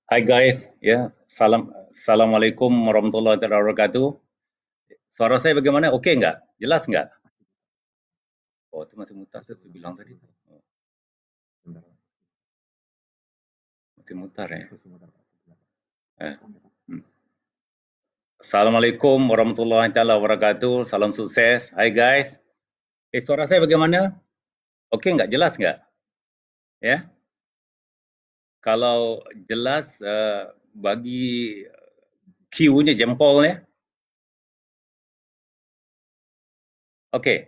Hai guys, Assalamualaikum warahmatullahi wabarakatuh. Suara saya bagaimana? Okey nggak? Jelas nggak? Oh, itu masih mutar, saya bilang tadi. Oh, masih mutar ya. Eh, hmm. Assalamualaikum warahmatullahi wabarakatuh. Salam sukses. Hai guys. Suara saya bagaimana? Okey nggak? Jelas nggak? Ya. Kalau jelas, bagi Q-nya jempolnya. Okey.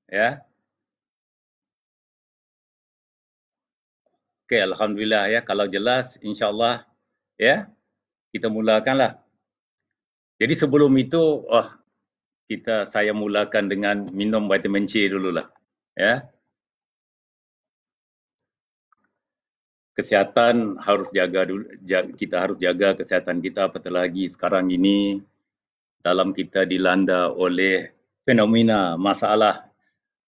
Ya. Okey, alhamdulillah ya. Kalau jelas, insya-Allah ya, kita mulakanlah. Jadi sebelum itu, saya mulakan dengan minum vitamin C dululah. Ya, kesihatan harus jaga dulu. Kita harus jaga kesihatan kita, apatah lagi sekarang ini dalam kita dilanda oleh fenomena masalah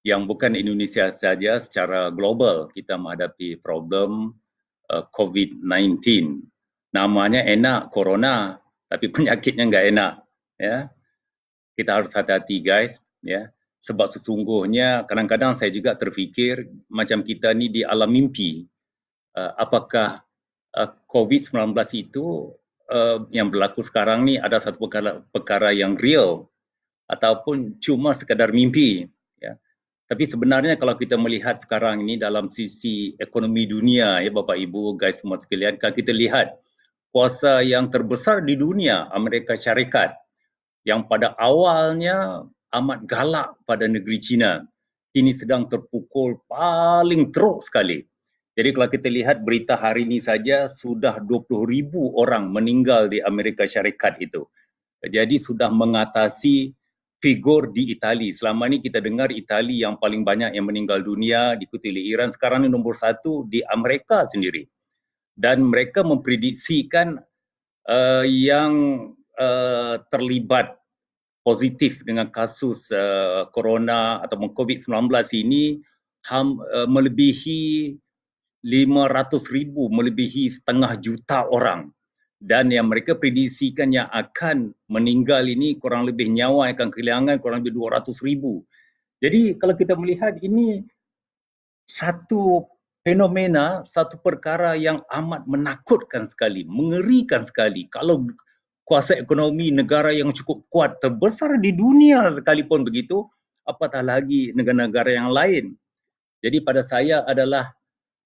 yang bukan Indonesia saja, secara global kita menghadapi problem COVID-19. Namanya enak corona, tapi penyakitnya enggak enak. Ya, kita harus hati-hati guys. Ya, sebab sesungguhnya kadang-kadang saya juga terfikir macam kita ni di alam mimpi. Apakah COVID-19 itu yang berlaku sekarang ni ada satu perkara yang real ataupun cuma sekadar mimpi. Ya. Tapi sebenarnya kalau kita melihat sekarang ini dalam sisi ekonomi dunia, ya Bapak Ibu, guys semua sekalian, kalau kita lihat kuasa yang terbesar di dunia, Amerika Syarikat, yang pada awalnya amat galak pada negeri China, kini sedang terpukul paling teruk sekali. Jadi kalau kita lihat berita hari ini saja, sudah 20,000 orang meninggal di Amerika Syarikat itu. Jadi sudah mengatasi figur di Itali. Selama ini kita dengar Itali yang paling banyak yang meninggal dunia, diikuti oleh Iran. Sekarang ini nombor 1 di Amerika sendiri. Dan mereka memprediksikan yang terlibat positif dengan kasus corona atau COVID-19 ini melebihi 500,000, melebihi 500,000 orang. Dan yang mereka prediksikan yang akan meninggal ini kurang lebih nyawa yang akan kehilangan kurang lebih 200,000. Jadi kalau kita melihat ini satu fenomena, satu perkara yang amat menakutkan sekali, mengerikan sekali. Kalau kuasa ekonomi negara yang cukup kuat, terbesar di dunia sekalipun begitu, apatah lagi negara-negara yang lain. Jadi pada saya adalah,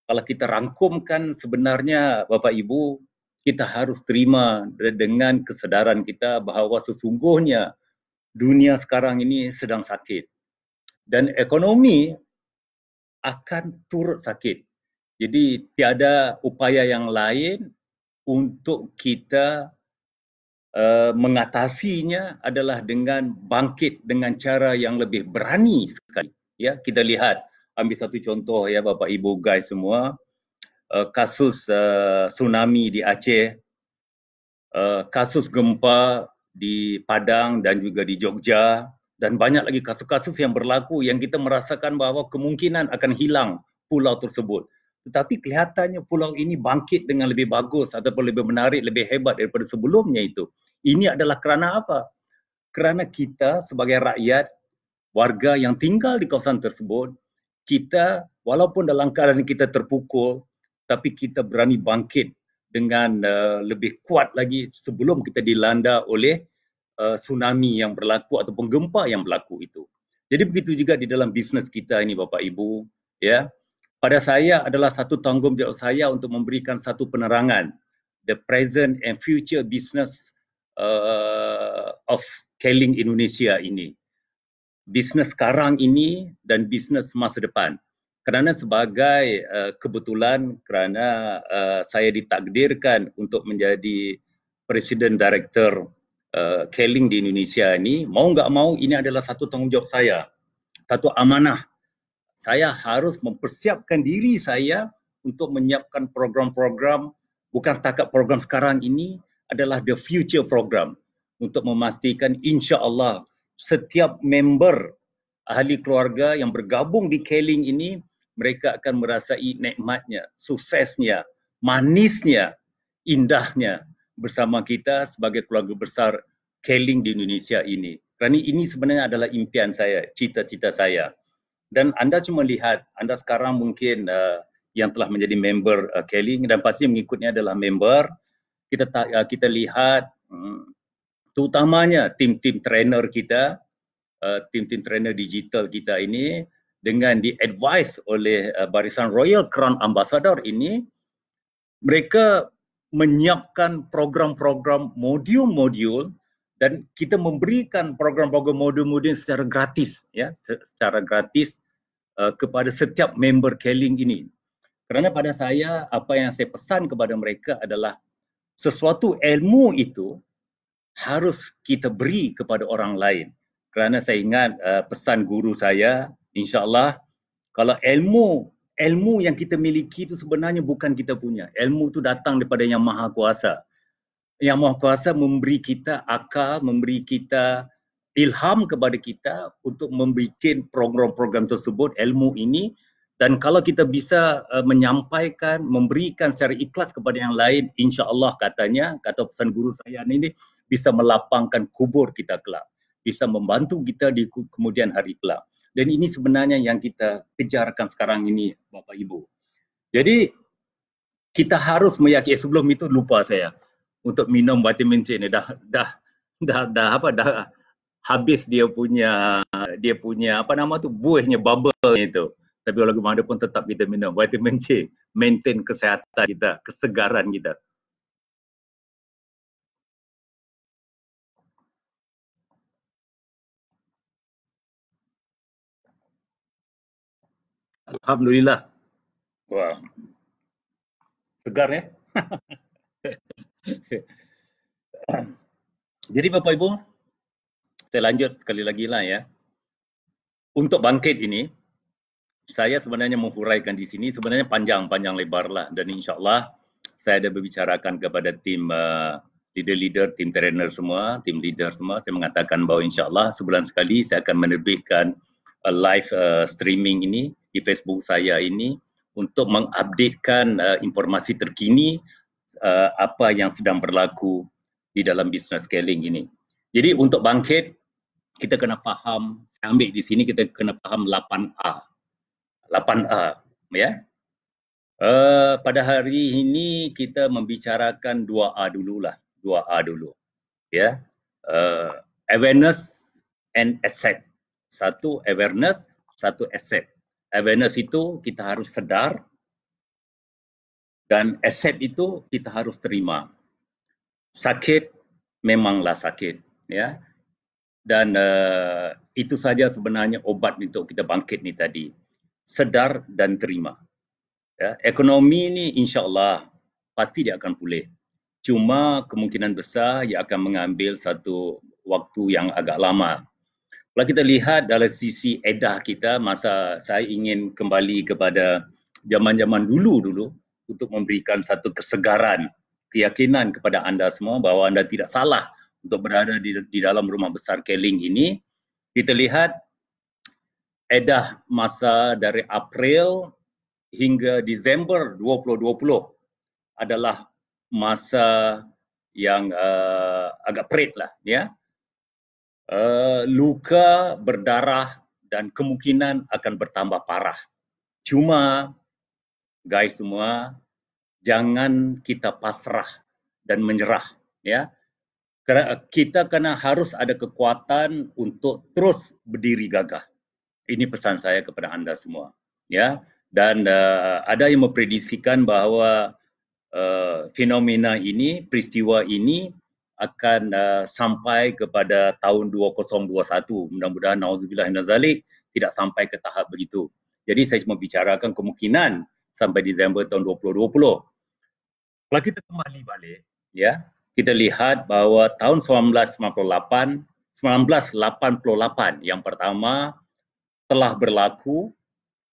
kalau kita rangkumkan sebenarnya Bapak Ibu, kita harus terima dengan kesedaran kita bahawa sesungguhnya dunia sekarang ini sedang sakit. Dan ekonomi akan turut sakit. Jadi tiada upaya yang lain untuk kita mengatasinya adalah dengan bangkit dengan cara yang lebih berani sekali. Ya, kita lihat, ambil satu contoh ya Bapak Ibu guys semua, kasus tsunami di Aceh, kasus gempa di Padang dan juga di Jogja, dan banyak lagi kasus-kasus yang berlaku yang kita merasakan bahawa kemungkinan akan hilang pulau tersebut. Tetapi kelihatannya pulau ini bangkit dengan lebih bagus ataupun lebih menarik, lebih hebat daripada sebelumnya itu. Ini adalah kerana apa? Kerana kita sebagai rakyat, warga yang tinggal di kawasan tersebut, kita walaupun dalam keadaan kita terpukul, tapi kita berani bangkit dengan lebih kuat lagi sebelum kita dilanda oleh tsunami yang berlaku ataupun gempa yang berlaku itu. Jadi begitu juga di dalam bisnes kita ini Bapak Ibu, ya. Pada saya adalah satu tanggungjawab saya untuk memberikan satu penerangan the present and future business of Keling Indonesia ini. Bisnes sekarang ini dan bisnes masa depan. Kerana sebagai kebetulan kerana saya ditakdirkan untuk menjadi Presiden Director Keling di Indonesia ini, mau nggak mau ini adalah satu tanggungjawab saya, satu amanah. Saya harus mempersiapkan diri saya untuk menyiapkan program-program, bukan setakat program sekarang ini, adalah the future program, untuk memastikan insya-Allah setiap member ahli keluarga yang bergabung di Keling ini, mereka akan merasai nikmatnya, suksesnya manisnya, indahnya bersama kita sebagai keluarga besar Keling di Indonesia ini. Kerana ini sebenarnya adalah impian saya, cita-cita saya. Dan anda cuma lihat, anda sekarang mungkin yang telah menjadi member Keling dan pasti mengikutnya adalah member, kita lihat terutamanya tim-tim trainer kita, tim-tim trainer digital kita ini dengan di-advise oleh Barisan Royal Crown Ambassador ini, mereka menyiapkan program-program modul-modul dan kita memberikan program-program modul-modul secara gratis, ya, secara gratis kepada setiap member Keling ini. Kerana pada saya, apa yang saya pesan kepada mereka adalah sesuatu ilmu itu harus kita beri kepada orang lain. Kerana saya ingat pesan guru saya, insya-Allah, kalau ilmu yang kita miliki itu sebenarnya bukan kita punya. Ilmu itu datang daripada Yang Maha Kuasa. Yang Maha Kuasa memberi kita akal, memberi kita ilham kepada kita untuk membuat program-program tersebut, ilmu ini, dan kalau kita bisa menyampaikan, memberikan secara ikhlas kepada yang lain, insya-Allah katanya, kata pesan guru saya ini, bisa melapangkan kubur kita kelak, bisa membantu kita di kemudian hari kelak. Dan ini sebenarnya yang kita kejarkan sekarang ini, Bapak Ibu. Jadi kita harus meyakini, sebelum itu lupa saya untuk minum vitamin C ni dah habis dia punya apa nama tu, buihnya, bubble itu. Tapi walaupun mana pun tetap kita minum vitamin C, maintain kesihatan kita, kesegaran kita. Alhamdulillah. Wah, segar ya. Jadi Bapak Ibu, saya lanjut sekali lagi lah ya. Untuk bangkit ini, saya sebenarnya menghuraikan di sini sebenarnya panjang lebar lah, dan insya-Allah saya ada berbicarakan kepada tim leader-leader, tim trainer semua, tim leader semua. Saya mengatakan bahawa insya-Allah sebulan sekali saya akan menerbitkan live streaming ini di Facebook saya ini untuk mengupdatekan informasi terkini apa yang sedang berlaku di dalam business scaling ini. Jadi untuk bangkit, kita kena faham, saya ambil di sini, kita kena faham 8A. 8A, ya. Pada hari ini kita membicarakan 2A dululah, 2A dulu, ya. Awareness and asset. Satu awareness, satu asset. Awareness itu kita harus sedar, dan asset itu kita harus terima. Sakit memanglah sakit, ya. Dan itu saja sebenarnya obat untuk kita bangkit ni tadi. Sedar dan terima. Ya, ekonomi ni insya-Allah pasti dia akan pulih. Cuma kemungkinan besar ia akan mengambil satu waktu yang agak lama. Kalau kita lihat dari sisi edah kita, masa saya ingin kembali kepada zaman-zaman dulu untuk memberikan satu kesegaran, keyakinan kepada anda semua bahawa anda tidak salah untuk berada di dalam rumah besar Keling ini. Kita lihat edah masa dari April hingga Disember 2020 adalah masa yang agak perit lah, ya. Luka, berdarah dan kemungkinan akan bertambah parah. Cuma guys semua, jangan kita pasrah dan menyerah, ya. Kita kena harus ada kekuatan untuk terus berdiri gagah. Ini pesan saya kepada anda semua, ya. Dan ada yang memprediksikan bahawa fenomena ini, peristiwa ini akan sampai kepada tahun 2021. Mudah-mudahan nauzubillah min zalik tidak sampai ke tahap begitu. Jadi saya cuma bicarakan kemungkinan sampai Disember tahun 2020. Kalau kita kembali balik, ya, kita lihat bahawa tahun 1988 yang pertama telah berlaku,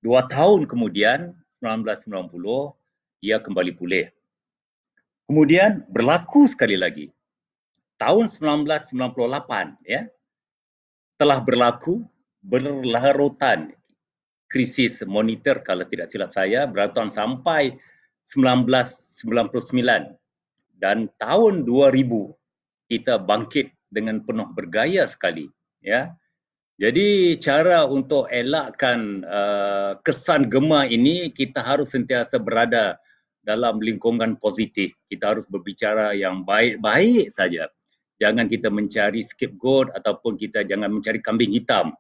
2 tahun kemudian 1990 ia kembali pulih. Kemudian berlaku sekali lagi tahun 1998, ya, telah berlaku berlarutan krisis monitor, kalau tidak silap saya, berlarutan sampai 1999 dan tahun 2000 kita bangkit dengan penuh bergaya sekali, ya. Jadi cara untuk elakkan kesan gema ini, kita harus sentiasa berada dalam lingkungan positif. Kita harus berbicara yang baik-baik saja. Jangan kita mencari scapegoat ataupun kita jangan mencari kambing hitam.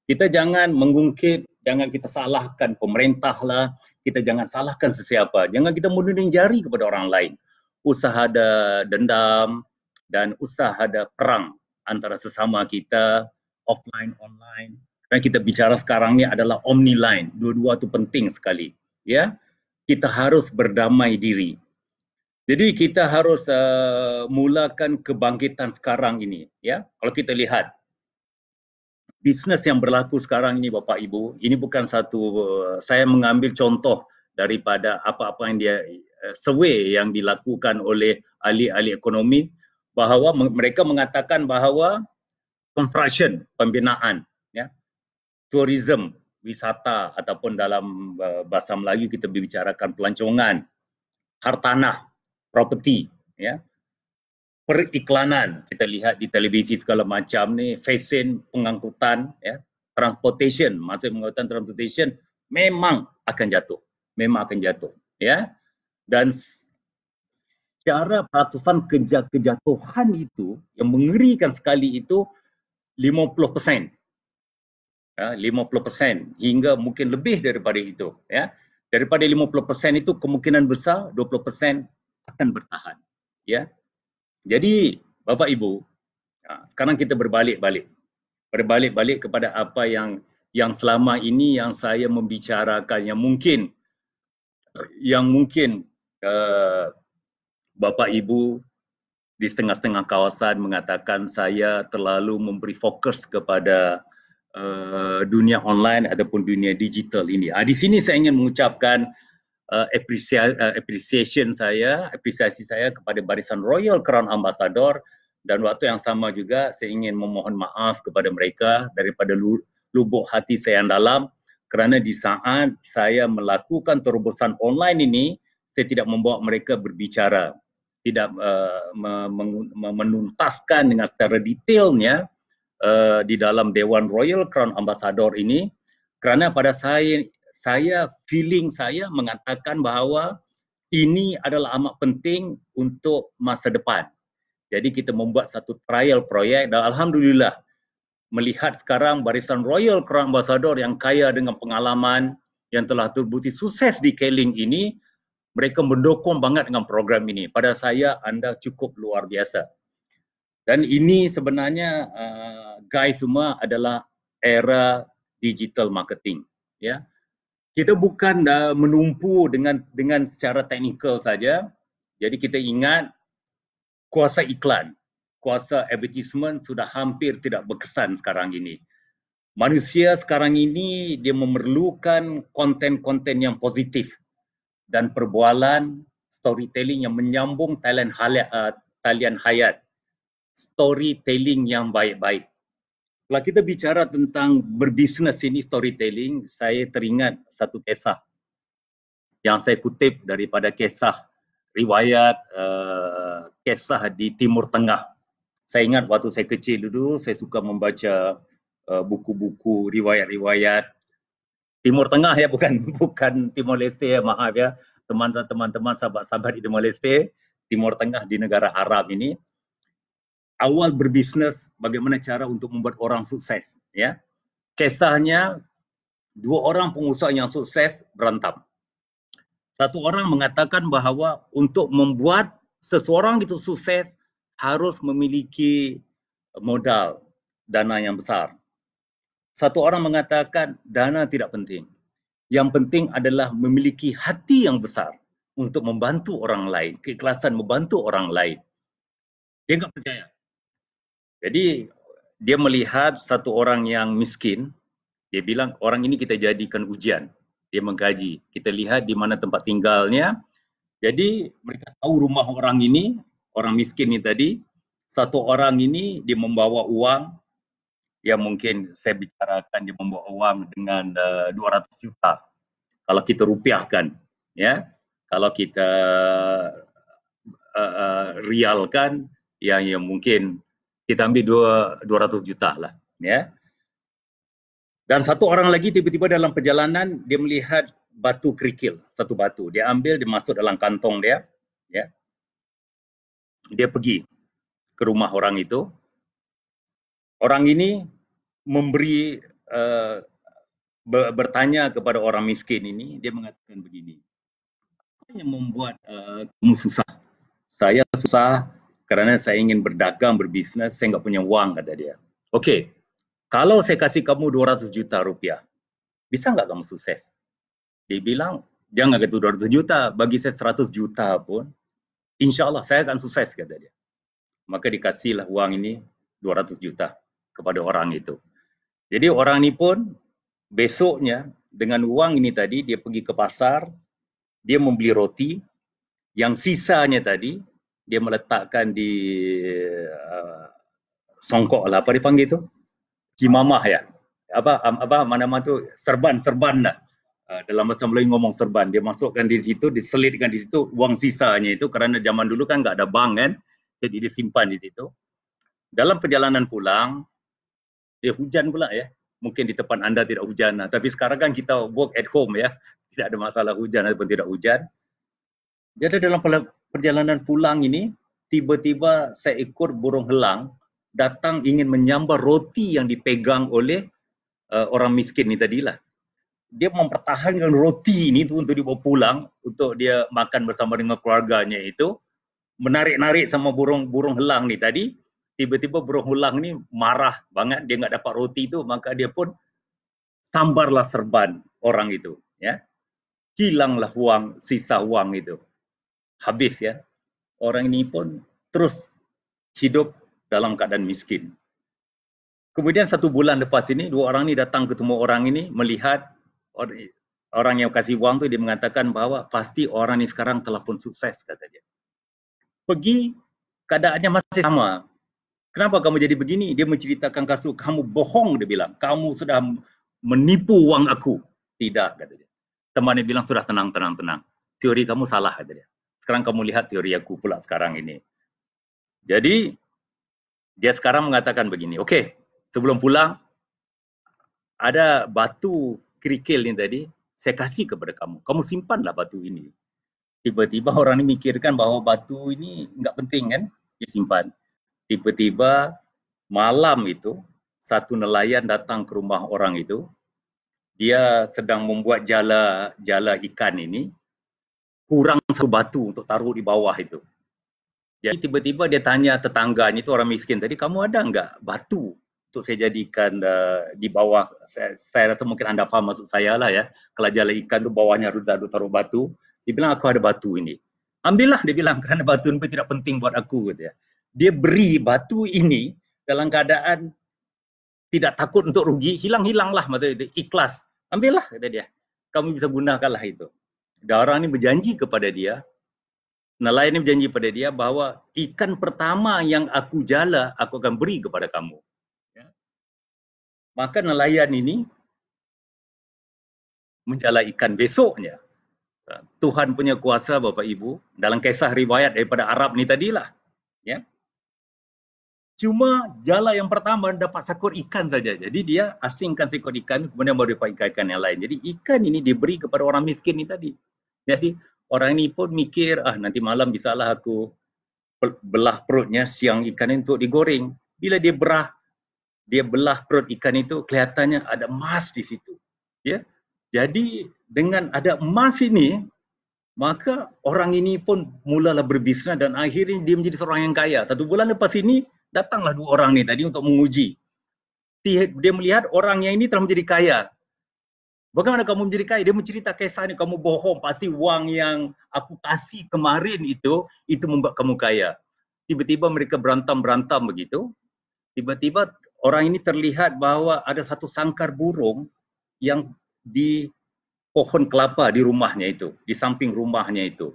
Kita jangan mengungkit, jangan kita salahkan pemerintah lah, kita jangan salahkan sesiapa. Jangan kita menuding jari kepada orang lain. Usaha ada dendam dan usaha ada perang antara sesama kita, offline, online. Dan kita bicara sekarang ni adalah omni-line. Dua-dua tu penting sekali. Ya, kita harus berdamai diri. Jadi kita harus mulakan kebangkitan sekarang ini. Ya, kalau kita lihat bisnes yang berlaku sekarang ini, Bapak Ibu, ini bukan satu, saya mengambil contoh daripada apa-apa yang dia survey yang dilakukan oleh ahli-ahli ekonomi, bahawa mereka mengatakan bahawa construction, pembinaan, ya, tourism, wisata ataupun dalam bahasa Melayu kita berbicarakan pelancongan, hartanah, property, ya, periklanan, kita lihat di televisi segala macam ni, fashion, pengangkutan, ya, transportation, maksud pengangkutan transportation memang akan jatuh, ya. Dan secara peratusan kejatuhan itu yang mengerikan sekali itu 50%. 50% hingga mungkin lebih daripada itu, ya. Daripada 50% itu kemungkinan besar 20% akan bertahan, ya. Jadi Bapak Ibu, sekarang kita berbalik-balik kepada apa yang selama ini yang saya membicarakan, yang mungkin Bapak Ibu di setengah-setengah kawasan mengatakan saya terlalu memberi fokus kepada dunia online ataupun dunia digital ini. Di sini saya ingin mengucapkan apresiasi saya kepada Barisan Royal Crown Ambassador, dan waktu yang sama juga saya ingin memohon maaf kepada mereka daripada lubuk hati saya yang dalam, kerana di saat saya melakukan terobosan online ini, saya tidak membawa mereka berbicara, tidak menuntaskan dengan secara detailnya di dalam Dewan Royal Crown Ambassador ini, kerana pada saya feeling saya mengatakan bahawa ini adalah amat penting untuk masa depan. Jadi kita membuat satu trial projek dan alhamdulillah melihat sekarang Barisan Royal Crown Ambassador yang kaya dengan pengalaman yang telah terbukti sukses di Keling ini, mereka mendukung banget dengan program ini. Pada saya anda cukup luar biasa. Dan ini sebenarnya guys semua adalah era digital marketing, ya. Kita bukan menumpu dengan secara teknikal saja. Jadi kita ingat kuasa iklan, kuasa advertisement sudah hampir tidak berkesan sekarang ini. Manusia sekarang ini dia memerlukan konten-konten yang positif dan perbualan storytelling yang menyambung talian hayat. Storytelling yang baik-baik. Kalau kita bicara tentang berbisnes ini storytelling, saya teringat satu kisah yang saya kutip daripada kisah riwayat kisah di Timur Tengah. Saya ingat waktu saya kecil dulu, saya suka membaca buku-buku riwayat-riwayat Timur Tengah, ya, bukan Timor Leste, ya, maaf ya teman-teman, sahabat-sahabat di Timor Leste, Timur Tengah di negara Arab ini. Awal berbisnes, bagaimana cara untuk membuat orang sukses, ya. Kisahnya dua orang pengusaha yang sukses berantem. Satu orang mengatakan bahawa untuk membuat seseorang itu sukses harus memiliki modal, dana yang besar. Satu orang mengatakan dana tidak penting. Yang penting adalah memiliki hati yang besar untuk membantu orang lain, keikhlasan membantu orang lain. Dia enggak percaya. Jadi dia melihat satu orang yang miskin, dia bilang orang ini kita jadikan ujian. Dia mengkaji, kita lihat di mana tempat tinggalnya. Jadi mereka tahu rumah orang ini, orang miskin ini tadi. Satu orang ini dia membawa uang, yang mungkin saya bicarakan dia membawa uang dengan 200 juta. Kalau kita rupiahkan, ya. Kalau kita rialkan, yang mungkin kita ambil 200 juta lah, ya. Dan satu orang lagi tiba-tiba dalam perjalanan dia melihat batu kerikil, satu batu. Dia ambil, dia masuk dalam kantong dia, ya. Dia pergi ke rumah orang itu. Orang ini memberi bertanya kepada orang miskin ini, dia mengatakan begini, apa yang membuat kamu susah? Saya susah kerana saya ingin berdagang, berbisnes, saya nggak punya uang, kata dia. Okey, kalau saya kasih kamu 200 juta rupiah, bisa nggak kamu sukses? Dia bilang, jangan kata 200 juta, bagi saya 100 juta pun, insya Allah saya akan sukses, kata dia. Maka dikasihlah uang ini 200 juta kepada orang itu. Jadi orang ini pun besoknya dengan uang ini tadi dia pergi ke pasar, dia membeli roti, yang sisanya tadi dia meletakkan di songkok lah, apa dipanggil tu? Kimamah ya. Apa mana-mana tu serban lah. Dalam bahasa Melayu ngomong serban, dia masukkan di situ, diselitkan di situ uang sisanya itu, kerana zaman dulu kan enggak ada bank kan. Jadi dia simpan di situ. Dalam perjalanan pulang, dia hujan pula ya. Mungkin di tempat anda tidak hujan, tapi sekarang kan kita work at home ya. Tidak ada masalah hujan ataupun tidak hujan. Jadi dalam perjalanan pulang ini, tiba-tiba seekor burung helang datang ingin menyambar roti yang dipegang oleh orang miskin ni tadilah. Dia mempertahankan roti ini tu untuk dibawa pulang, untuk dia makan bersama dengan keluarganya itu. Menarik-narik sama burung helang ni tadi, tiba-tiba burung helang ni marah banget, dia enggak dapat roti itu, maka dia pun sambarlah serban orang itu, ya. Hilanglah uang, sisa uang itu. Habis ya. Orang ini pun terus hidup dalam keadaan miskin. Kemudian 1 bulan lepas ini, 2 orang ni datang ketemu orang ini, melihat orang yang kasih uang tu, dia mengatakan bahawa pasti orang ni sekarang telah pun sukses, kata dia. Pergi, keadaannya masih sama. Kenapa kamu jadi begini? Dia menceritakan kasus, kamu bohong, dia bilang. Kamu sudah menipu uang aku. Tidak, kata dia. Teman dia bilang, sudah tenang. Teori kamu salah, kata dia. Sekarang kamu lihat teori aku pula sekarang ini. Jadi, dia sekarang mengatakan begini, okey, sebelum pulang, ada batu kerikil ni tadi, saya kasih kepada kamu. Kamu simpanlah batu ini. Tiba-tiba orang ni mikirkan bahawa batu ini enggak penting kan, dia simpan. Tiba-tiba malam itu, satu nelayan datang ke rumah orang itu. Dia sedang membuat jala ikan ini, kurang satu batu untuk taruh di bawah itu. Jadi tiba-tiba dia tanya tetangganya itu, orang miskin tadi, kamu ada enggak batu untuk saya jadikan di bawah? Saya rasa mungkin anda faham maksud saya lah ya. Kalau jala ikan tu bawahnya harus taruh batu. Dia bilang, aku ada batu ini. Ambillah, dia bilang, kerana batu ini tidak penting buat aku. Kata dia. Dia beri batu ini dalam keadaan tidak takut untuk rugi, hilang-hilanglah, maksudnya ikhlas. Ambillah, kata dia. Kamu bisa gunakanlah itu. Dan orang ini berjanji kepada dia, nelayan ini berjanji kepada dia bahawa ikan pertama yang aku jala, aku akan beri kepada kamu. Ya. Maka nelayan ini menjala ikan besoknya. Tuhan punya kuasa, Bapak Ibu, dalam kisah riwayat daripada Arab ni tadilah. Ya. Cuma jala yang pertama dapat seekor ikan saja. Jadi dia asingkan seekor ikan, kemudian baru dapat ikan yang lain. Jadi ikan ini diberi kepada orang miskin ni tadi. Jadi orang ini pun mikir, nanti malam bisalah aku belah perutnya, siang ikan ini untuk digoreng. Bila dia belah perut ikan itu, kelihatannya ada emas di situ. Ya. Jadi dengan ada emas ini, maka orang ini pun mulalah berbisnes dan akhirnya dia menjadi seorang yang kaya. 1 bulan lepas ini, datanglah 2 orang ni tadi untuk menguji. Dia melihat orang yang ini telah menjadi kaya. Bagaimana kamu menjadi kaya? Dia mencerita kisah ni, kamu bohong, pasti wang yang aku kasih kemarin itu membuat kamu kaya. Tiba-tiba mereka berantem begitu. Tiba-tiba orang ini terlihat bahawa ada satu sangkar burung yang di pohon kelapa di rumahnya itu, di samping rumahnya itu.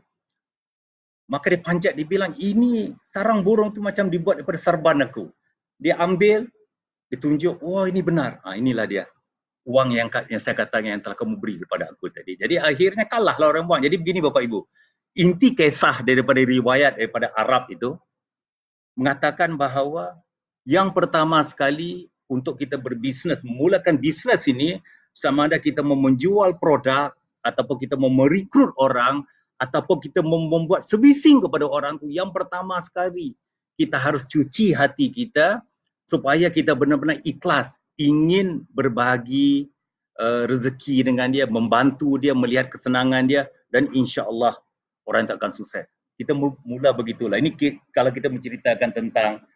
Maka dia panjat, dia bilang, ini sarang burung tu macam dibuat daripada serban aku. Dia ambil, ditunjuk, oh ini benar. Inilah dia. Uang yang saya katakan yang telah kamu beri kepada aku tadi. Jadi akhirnya kalahlah orang buang. Jadi begini Bapak Ibu, inti kisah daripada riwayat daripada Arab itu mengatakan bahawa yang pertama sekali untuk kita berbisnes, memulakan bisnes ini, sama ada kita mau menjual produk ataupun kita mau merekrut orang ataupun kita membuat servicing kepada orang tu, yang pertama sekali kita harus cuci hati kita supaya kita benar-benar ikhlas ingin berbagi rezeki dengan dia, membantu dia, melihat kesenangan dia, dan insya-Allah orang tak akan sukses. Kita mula begitulah. Ini kalau kita menceritakan tentang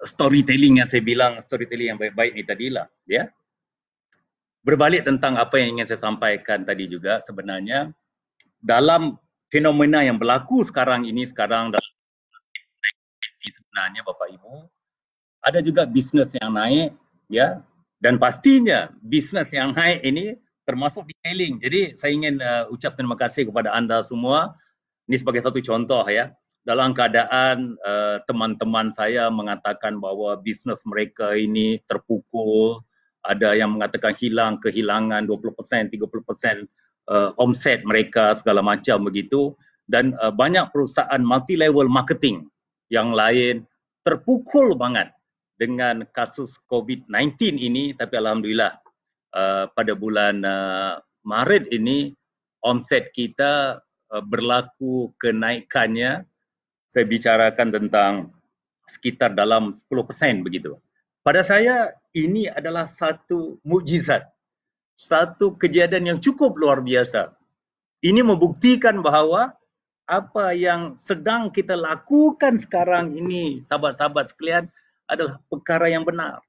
storytelling yang saya bilang, storytelling yang baik-baik ni tadilah, ya. Berbalik tentang apa yang ingin saya sampaikan tadi juga, sebenarnya dalam fenomena yang berlaku sekarang ini, sekarang dalam sebenarnya Bapak Ibu, ada juga bisnes yang naik, ya, dan pastinya bisnes yang naik ini termasuk detailing. Jadi saya ingin ucap terima kasih kepada anda semua. Ini sebagai satu contoh, ya. Dalam keadaan teman-teman saya mengatakan bahawa bisnes mereka ini terpukul, ada yang mengatakan kehilangan 20%, 30% omset mereka, segala macam begitu, dan banyak perusahaan multi-level marketing yang lain terpukul banget dengan kasus COVID-19 ini. Tapi alhamdulillah pada bulan Maret ini omset kita berlaku kenaikannya. Saya bicarakan tentang sekitar dalam 10% begitu. Pada saya ini adalah satu mukjizat, satu kejadian yang cukup luar biasa. Ini membuktikan bahawa apa yang sedang kita lakukan sekarang ini, sahabat-sahabat sekalian, adalah perkara yang benar.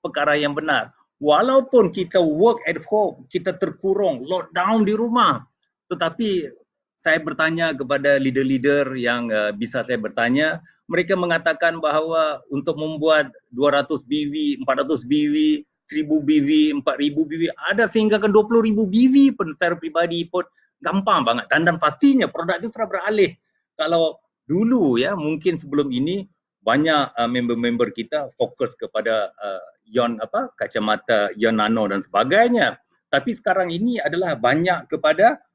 Perkara yang benar. Walaupun kita work at home, kita terkurung, lockdown di rumah, tetapi saya bertanya kepada leader-leader yang bisa saya bertanya, mereka mengatakan bahawa untuk membuat 200 BV, 400 BV, 1000 BV, 4000 BV, ada sehingga ke 20,000 BV pun secara pribadi pun gampang banget. Dan pastinya produk itu sudah beralih. Kalau dulu, ya, mungkin sebelum ini banyak member-member kita fokus kepada kacamata ion nano dan sebagainya. Tapi sekarang ini adalah banyak kepada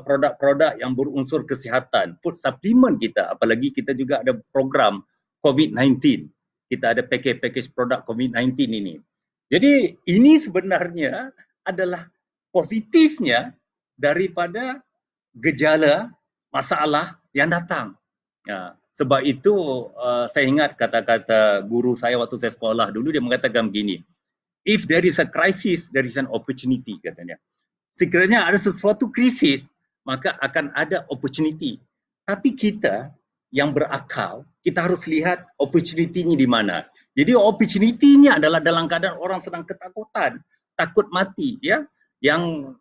produk-produk yang berunsur kesihatan, food supplement kita, apalagi kita juga ada program COVID-19. Kita ada package produk COVID-19 ini. Jadi ini sebenarnya adalah positifnya daripada gejala masalah yang datang. Ya, sebab itu saya ingat kata-kata guru saya waktu saya sekolah dulu, dia mengatakan begini, if there is a crisis, there is an opportunity, katanya. Sekiranya ada sesuatu krisis, maka akan ada opportunity. Tapi kita yang berakal, kita harus lihat opportunity-nya di mana. Jadi opportunity-nya adalah dalam keadaan orang sedang ketakutan, takut mati, ya. Yang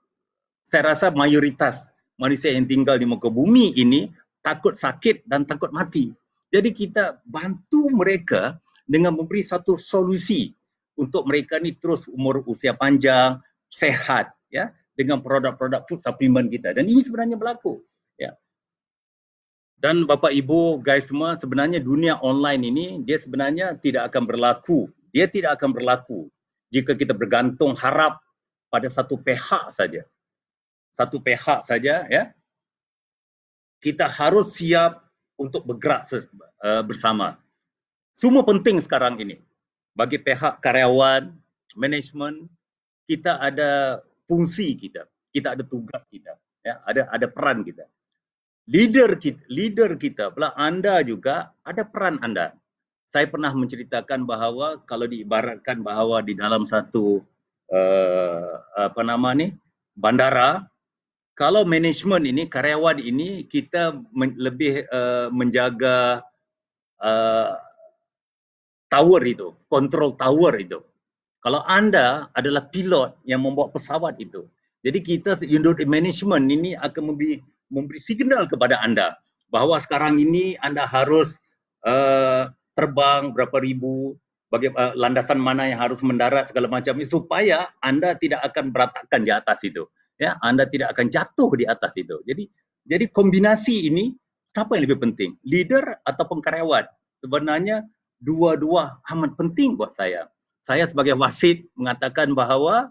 saya rasa mayoritas manusia yang tinggal di muka bumi ini takut sakit dan takut mati. Jadi kita bantu mereka dengan memberi satu solusi untuk mereka ni terus umur usia panjang, sehat, ya, dengan produk-produk food supplement kita. Dan ini sebenarnya berlaku, ya. Dan Bapak Ibu guys semua, sebenarnya dunia online ini dia sebenarnya tidak akan berlaku. Dia tidak akan berlaku jika kita bergantung harap pada satu pihak saja. Satu pihak saja, ya. Kita harus siap untuk bergerak bersama. Semua penting sekarang ini. Bagi pihak karyawan, manajemen, kita ada fungsi kita ada tugas kita, ya, ada peran kita. Leader kita pula, anda juga ada peran anda. Saya pernah menceritakan bahawa kalau diibaratkan bahawa di dalam satu bandara, kalau manajemen ini, karyawan ini, kita lebih menjaga tower itu, control tower itu. Kalau anda adalah pilot yang membawa pesawat itu, jadi kita unit management ini akan memberi signal kepada anda bahawa sekarang ini anda harus terbang berapa ribu, landasan mana yang harus mendarat, segala macam, supaya anda tidak akan berantakan di atas itu, ya, anda tidak akan jatuh di atas itu. Jadi kombinasi ini, siapa yang lebih penting, leader ataupun karyawan? Sebenarnya dua-dua amat penting buat saya. Saya sebagai wasit mengatakan bahawa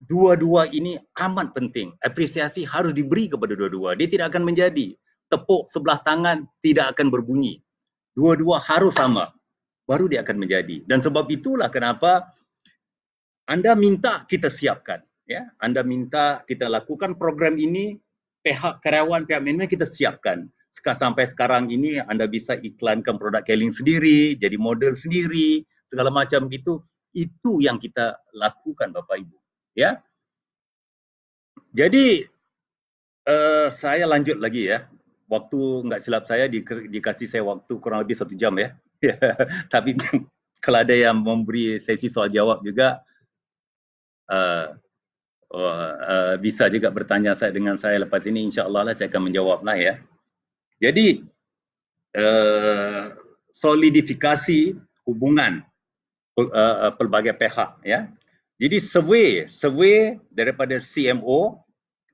dua-dua ini amat penting. Apresiasi harus diberi kepada dua-dua. Dia tidak akan menjadi. Tepuk sebelah tangan tidak akan berbunyi. Dua-dua harus sama. Baru dia akan menjadi. Dan sebab itulah kenapa anda minta kita siapkan. Ya, anda minta kita lakukan program ini, pihak karyawan, pihak manajemen kita siapkan. Sampai sekarang ini anda bisa iklankan produk Keling sendiri, jadi model sendiri, segala macam gitu. Itu yang kita lakukan Bapak Ibu. Ya, jadi saya lanjut lagi ya. Waktu nggak silap saya dikasih saya waktu kurang lebih 1 jam ya. Tapi kalau ada yang memberi sesi soal jawab juga, bisa juga bertanya dengan saya lepas ini, insya-Allah lah saya akan menjawab lah ya. Jadi solidifikasi hubungan pelbagai pihak ya. Jadi survey daripada CMO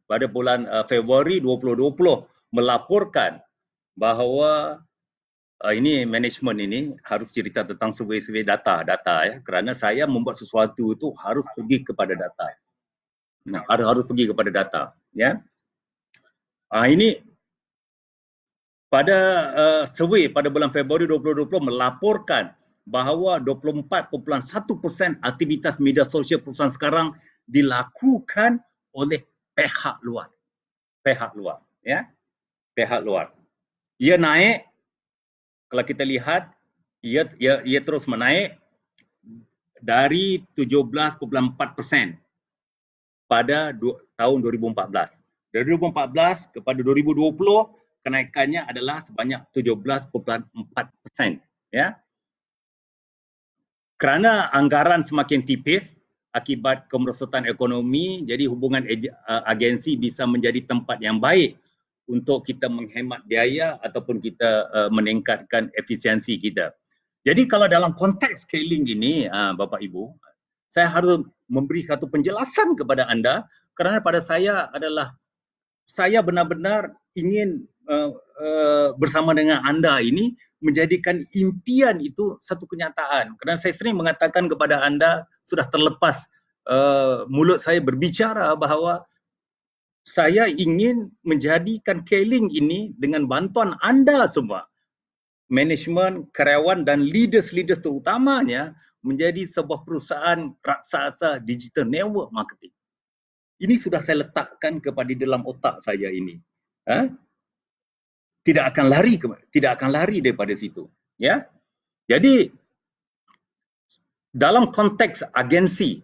pada bulan Februari 2020 melaporkan bahawa ini manajemen ini harus cerita tentang survey data ya, kerana saya membuat sesuatu itu harus pergi kepada data. Nah, harus pergi kepada data ya. Ini pada survey pada bulan Februari 2020 melaporkan bahawa 24.1% aktivitas media sosial perusahaan sekarang dilakukan oleh pihak luar. Pihak luar, ya. Pihak luar. Ia naik, kalau kita lihat, ia terus menaik dari 17.4% pada tahun 2014. Dari 2014 kepada 2020, kenaikannya adalah sebanyak 17.4%. Ya. Kerana anggaran semakin tipis akibat kemerosotan ekonomi, jadi hubungan agensi bisa menjadi tempat yang baik untuk kita menghemat biaya ataupun kita meningkatkan efisiensi kita. Jadi kalau dalam konteks scaling ini, Bapak Ibu, saya harus memberi satu penjelasan kepada anda kerana pada saya adalah saya benar-benar ingin bersama dengan anda ini menjadikan impian itu satu kenyataan. Kerana saya sering mengatakan kepada anda, sudah terlepas mulut saya berbicara bahawa saya ingin menjadikan Keling ini dengan bantuan anda semua, manajemen, karyawan dan leaders terutamanya, menjadi sebuah perusahaan raksasa digital network marketing. Ini sudah saya letakkan kepada dalam otak saya ini. Tidak akan lari daripada situ, ya. Jadi dalam konteks agensi,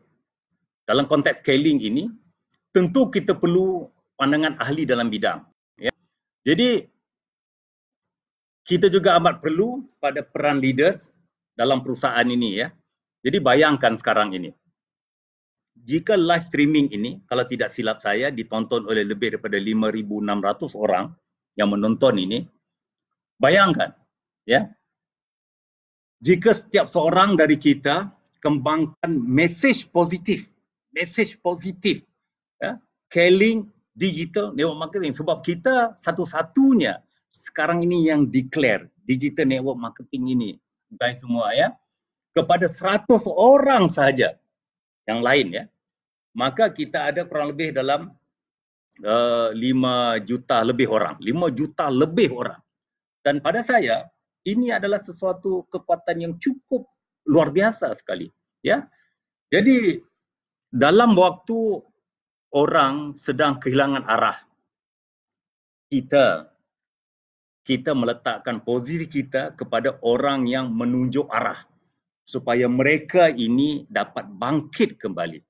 dalam konteks scaling ini, tentu kita perlu pandangan ahli dalam bidang, ya. Jadi kita juga amat perlu pada peran leaders dalam perusahaan ini, ya. Jadi bayangkan sekarang ini, jika live streaming ini, kalau tidak silap saya, ditonton oleh lebih daripada 5,600 orang yang menonton ini, bayangkan, ya, jika setiap seorang dari kita kembangkan mesej positif, ya, Keling digital network marketing, sebab kita satu-satunya sekarang ini yang declare digital network marketing ini, guys semua ya, kepada 100 orang saja yang lain ya, maka kita ada kurang lebih dalam 5 juta lebih orang, 5 juta lebih orang. Dan pada saya, ini adalah sesuatu kekuatan yang cukup luar biasa sekali. Ya, jadi dalam waktu orang sedang kehilangan arah, kita meletakkan posisi kita kepada orang yang menunjuk arah supaya mereka ini dapat bangkit kembali,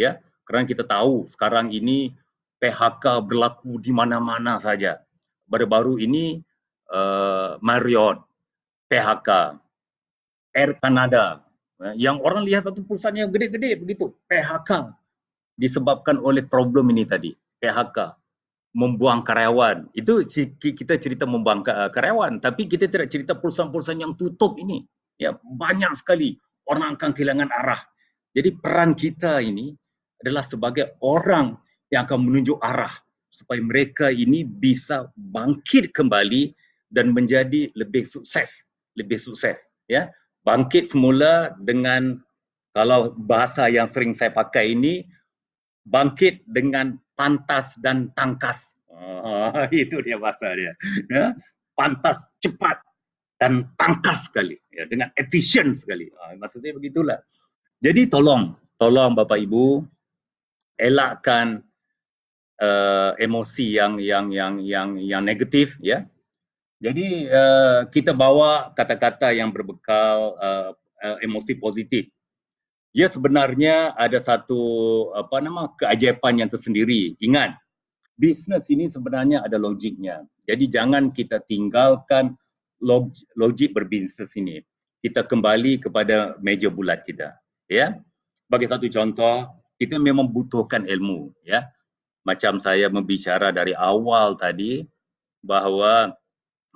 ya. Kerana kita tahu sekarang ini PHK berlaku di mana-mana saja. Baru-baru ini Marriott PHK, Air Canada, yang orang lihat satu perusahaan yang gede-gede begitu, PHK disebabkan oleh problem ini tadi, PHK, membuang karyawan. Itu kita cerita membuang karyawan, tapi kita tidak cerita perusahaan-perusahaan yang tutup ini. Ya, banyak sekali orang akan kehilangan arah. Jadi peran kita ini adalah sebagai orang yang akan menunjuk arah supaya mereka ini bisa bangkit kembali dan menjadi lebih sukses, ya. Bangkit semula dengan Kalau bahasa yang sering saya pakai ini, bangkit dengan pantas dan tangkas. Itu dia bahasa dia. Ya, pantas, cepat dan tangkas sekali, ya, dengan efisien sekali. Maksudnya begitulah. Jadi tolong Bapak Ibu elakkan emosi yang negatif, ya. Jadi kita bawa kata-kata yang berbekal emosi positif. Ya, sebenarnya ada satu keajaiban yang tersendiri. Ingat, bisnes ini sebenarnya ada logiknya. Jadi jangan kita tinggalkan logik berbisnes ini. Kita kembali kepada meja bulat kita, ya. Sebagai satu contoh, kita memang butuhkan ilmu, ya. Macam saya membicara dari awal tadi bahawa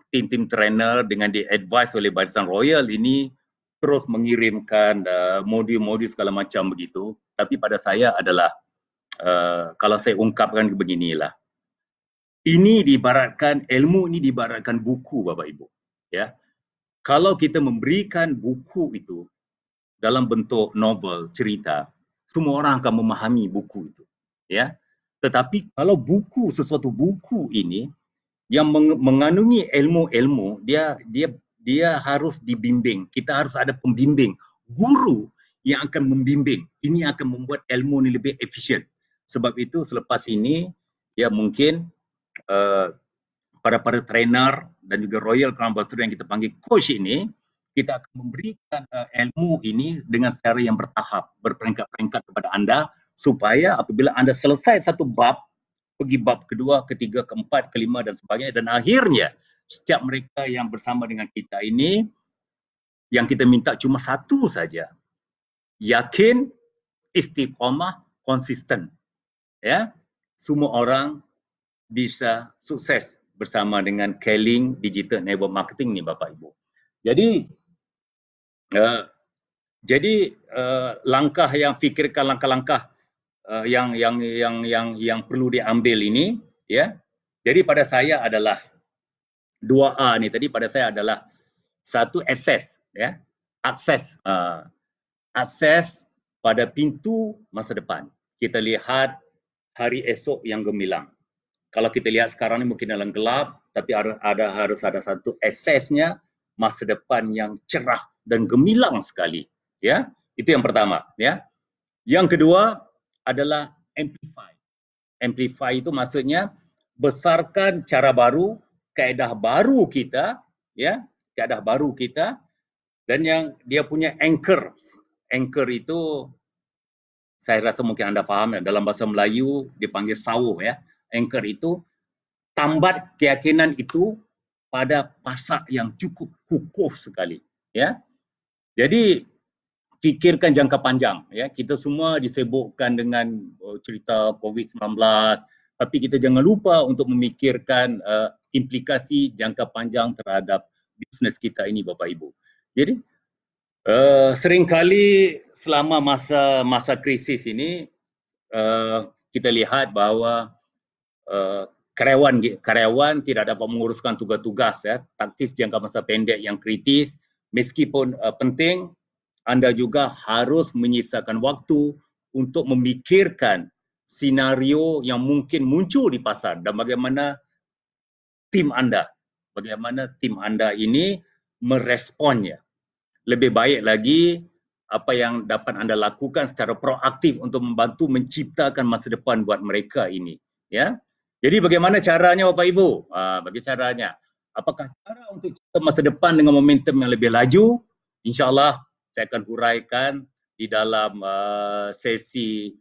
tim-tim trainer dengan di-advise oleh Barisan Royal ini terus mengirimkan modul-modul segala macam begitu. Tapi pada saya adalah kalau saya ungkapkan beginilah. Ini diibaratkan, ilmu ini diibaratkan buku, Bapak Ibu. Ya. Kalau kita memberikan buku itu dalam bentuk novel, cerita, semua orang akan memahami buku itu. Ya. Tetapi kalau buku, sesuatu buku ini yang mengandungi ilmu-ilmu, dia harus dibimbing. Kita harus ada pembimbing, guru yang akan membimbing. Ini akan membuat ilmu ini lebih efisien. Sebab itu selepas ini, ya mungkin para trainer dan juga Royal Crown Ambassador yang kita panggil coach ini, kita akan memberikan ilmu ini dengan secara yang bertahap, berperingkat-peringkat kepada anda, supaya apabila anda selesai satu bab, pergi bab kedua, ketiga, keempat, kelima dan sebagainya, dan akhirnya setiap mereka yang bersama dengan kita ini, yang kita minta cuma satu saja, yakin, istiqomah, konsisten. Ya, semua orang bisa sukses bersama dengan Keling Digital Network Marketing ni, Bapak Ibu. Jadi langkah yang fikirkan langkah-langkah yang perlu diambil ini, ya. Jadi pada saya adalah 2A ni tadi, pada saya adalah satu, akses, ya. Akses pada pintu masa depan. Kita lihat hari esok yang gemilang. Kalau kita lihat sekarang ni mungkin dalam gelap, tapi harus ada satu aksesnya, masa depan yang cerah dan gemilang sekali. Ya, itu yang pertama. Ya, yang kedua adalah amplify. Amplify itu maksudnya besarkan cara baru, kaedah baru kita, ya, kaedah baru kita, dan yang dia punya anchor. Anchor itu saya rasa mungkin anda faham, dalam bahasa Melayu dipanggil sawo, ya. Anchor itu tambat keyakinan itu pada pasak yang cukup kukuh sekali, ya. Jadi fikirkan jangka panjang, ya. Kita semua disibukkan dengan cerita COVID-19, tapi kita jangan lupa untuk memikirkan implikasi jangka panjang terhadap bisnes kita ini, Bapak Ibu. Jadi seringkali selama masa krisis ini kita lihat bahawa karyawan tidak dapat menguruskan tugas-tugas, ya, taktis jangka masa pendek yang kritis. Meskipun penting, anda juga harus menyisakan waktu untuk memikirkan senario yang mungkin muncul di pasar dan bagaimana tim anda ini meresponnya. Lebih baik lagi apa yang dapat anda lakukan secara proaktif untuk membantu menciptakan masa depan buat mereka ini, ya. Jadi bagaimana caranya, Bapak Ibu? Bagi caranya, apakah cara untuk cipta masa depan dengan momentum yang lebih laju? InsyaAllah saya akan huraikan di dalam sesi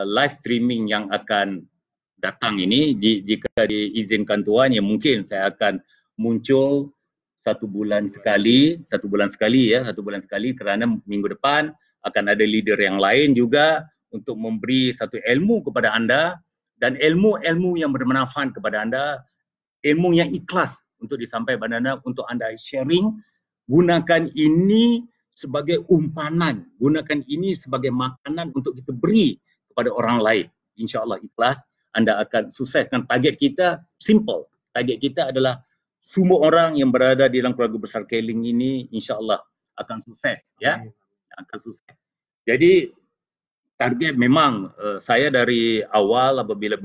live streaming yang akan datang ini. Jika diizinkan Tuan, ya mungkin saya akan muncul satu bulan sekali, kerana minggu depan akan ada leader yang lain juga untuk memberi satu ilmu kepada anda, dan ilmu-ilmu yang bermanfaat kepada anda, ilmu yang ikhlas untuk disampaikan kepada anda, untuk anda sharing. Gunakan ini sebagai umpanan, gunakan ini sebagai makanan untuk kita beri kepada orang lain. InsyaAllah ikhlas, anda akan sukseskan. Target kita simple, target kita adalah semua orang yang berada di dalam keluarga besar Keling ini insya-Allah akan sukses, ya. Akan sukses. Jadi target memang saya dari awal apabila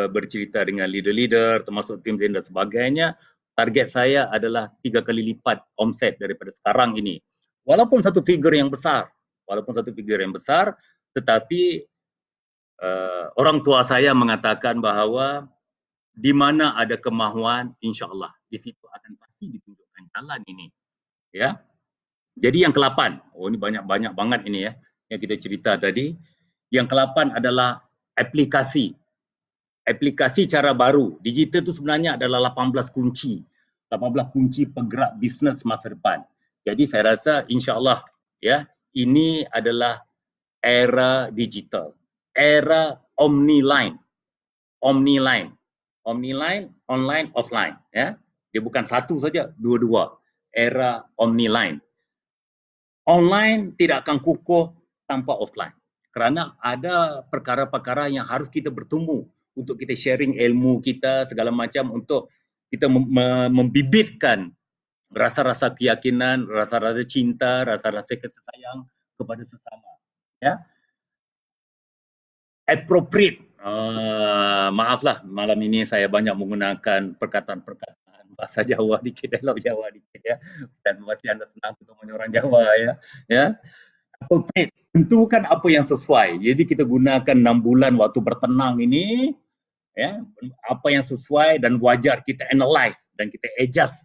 bercerita dengan leader-leader termasuk tim dan sebagainya, target saya adalah 3 kali lipat omset daripada sekarang ini. Walaupun satu figure yang besar, tetapi orang tua saya mengatakan bahawa di mana ada kemahuan, insya-Allah di situ akan pasti ditunjukkan jalan ini. Ya. Jadi yang ke-8, ini banyak-banyak banget ini ya yang kita cerita tadi. Yang ke-8 adalah aplikasi. Aplikasi cara baru. Digital itu sebenarnya adalah 18 kunci. 18 kunci penggerak bisnes masa depan. Jadi saya rasa insya-Allah ya, ini adalah era digital. Era omni-line. Omni-line. Omni-line, online, offline ya. Dia bukan satu saja, dua-dua. Era omni-line. Online tidak akan kukuh tanpa offline. Kerana ada perkara-perkara yang harus kita bertemu untuk kita sharing ilmu kita segala macam untuk kita membibitkan rasa-rasa keyakinan, rasa-rasa cinta, rasa-rasa kasih sayang kepada sesama. Ya. Appropriate. Maaflah malam ini saya banyak menggunakan perkataan-perkataan bahasa Jawa dikit, dialog Jawa dikit ya. Dan masih anda senang ketemu orang Jawa ya. Ya. Appropriate. Tentukan apa yang sesuai. Jadi kita gunakan 6 bulan waktu bertenang ini, ya, apa yang sesuai dan wajar kita analyze dan kita adjust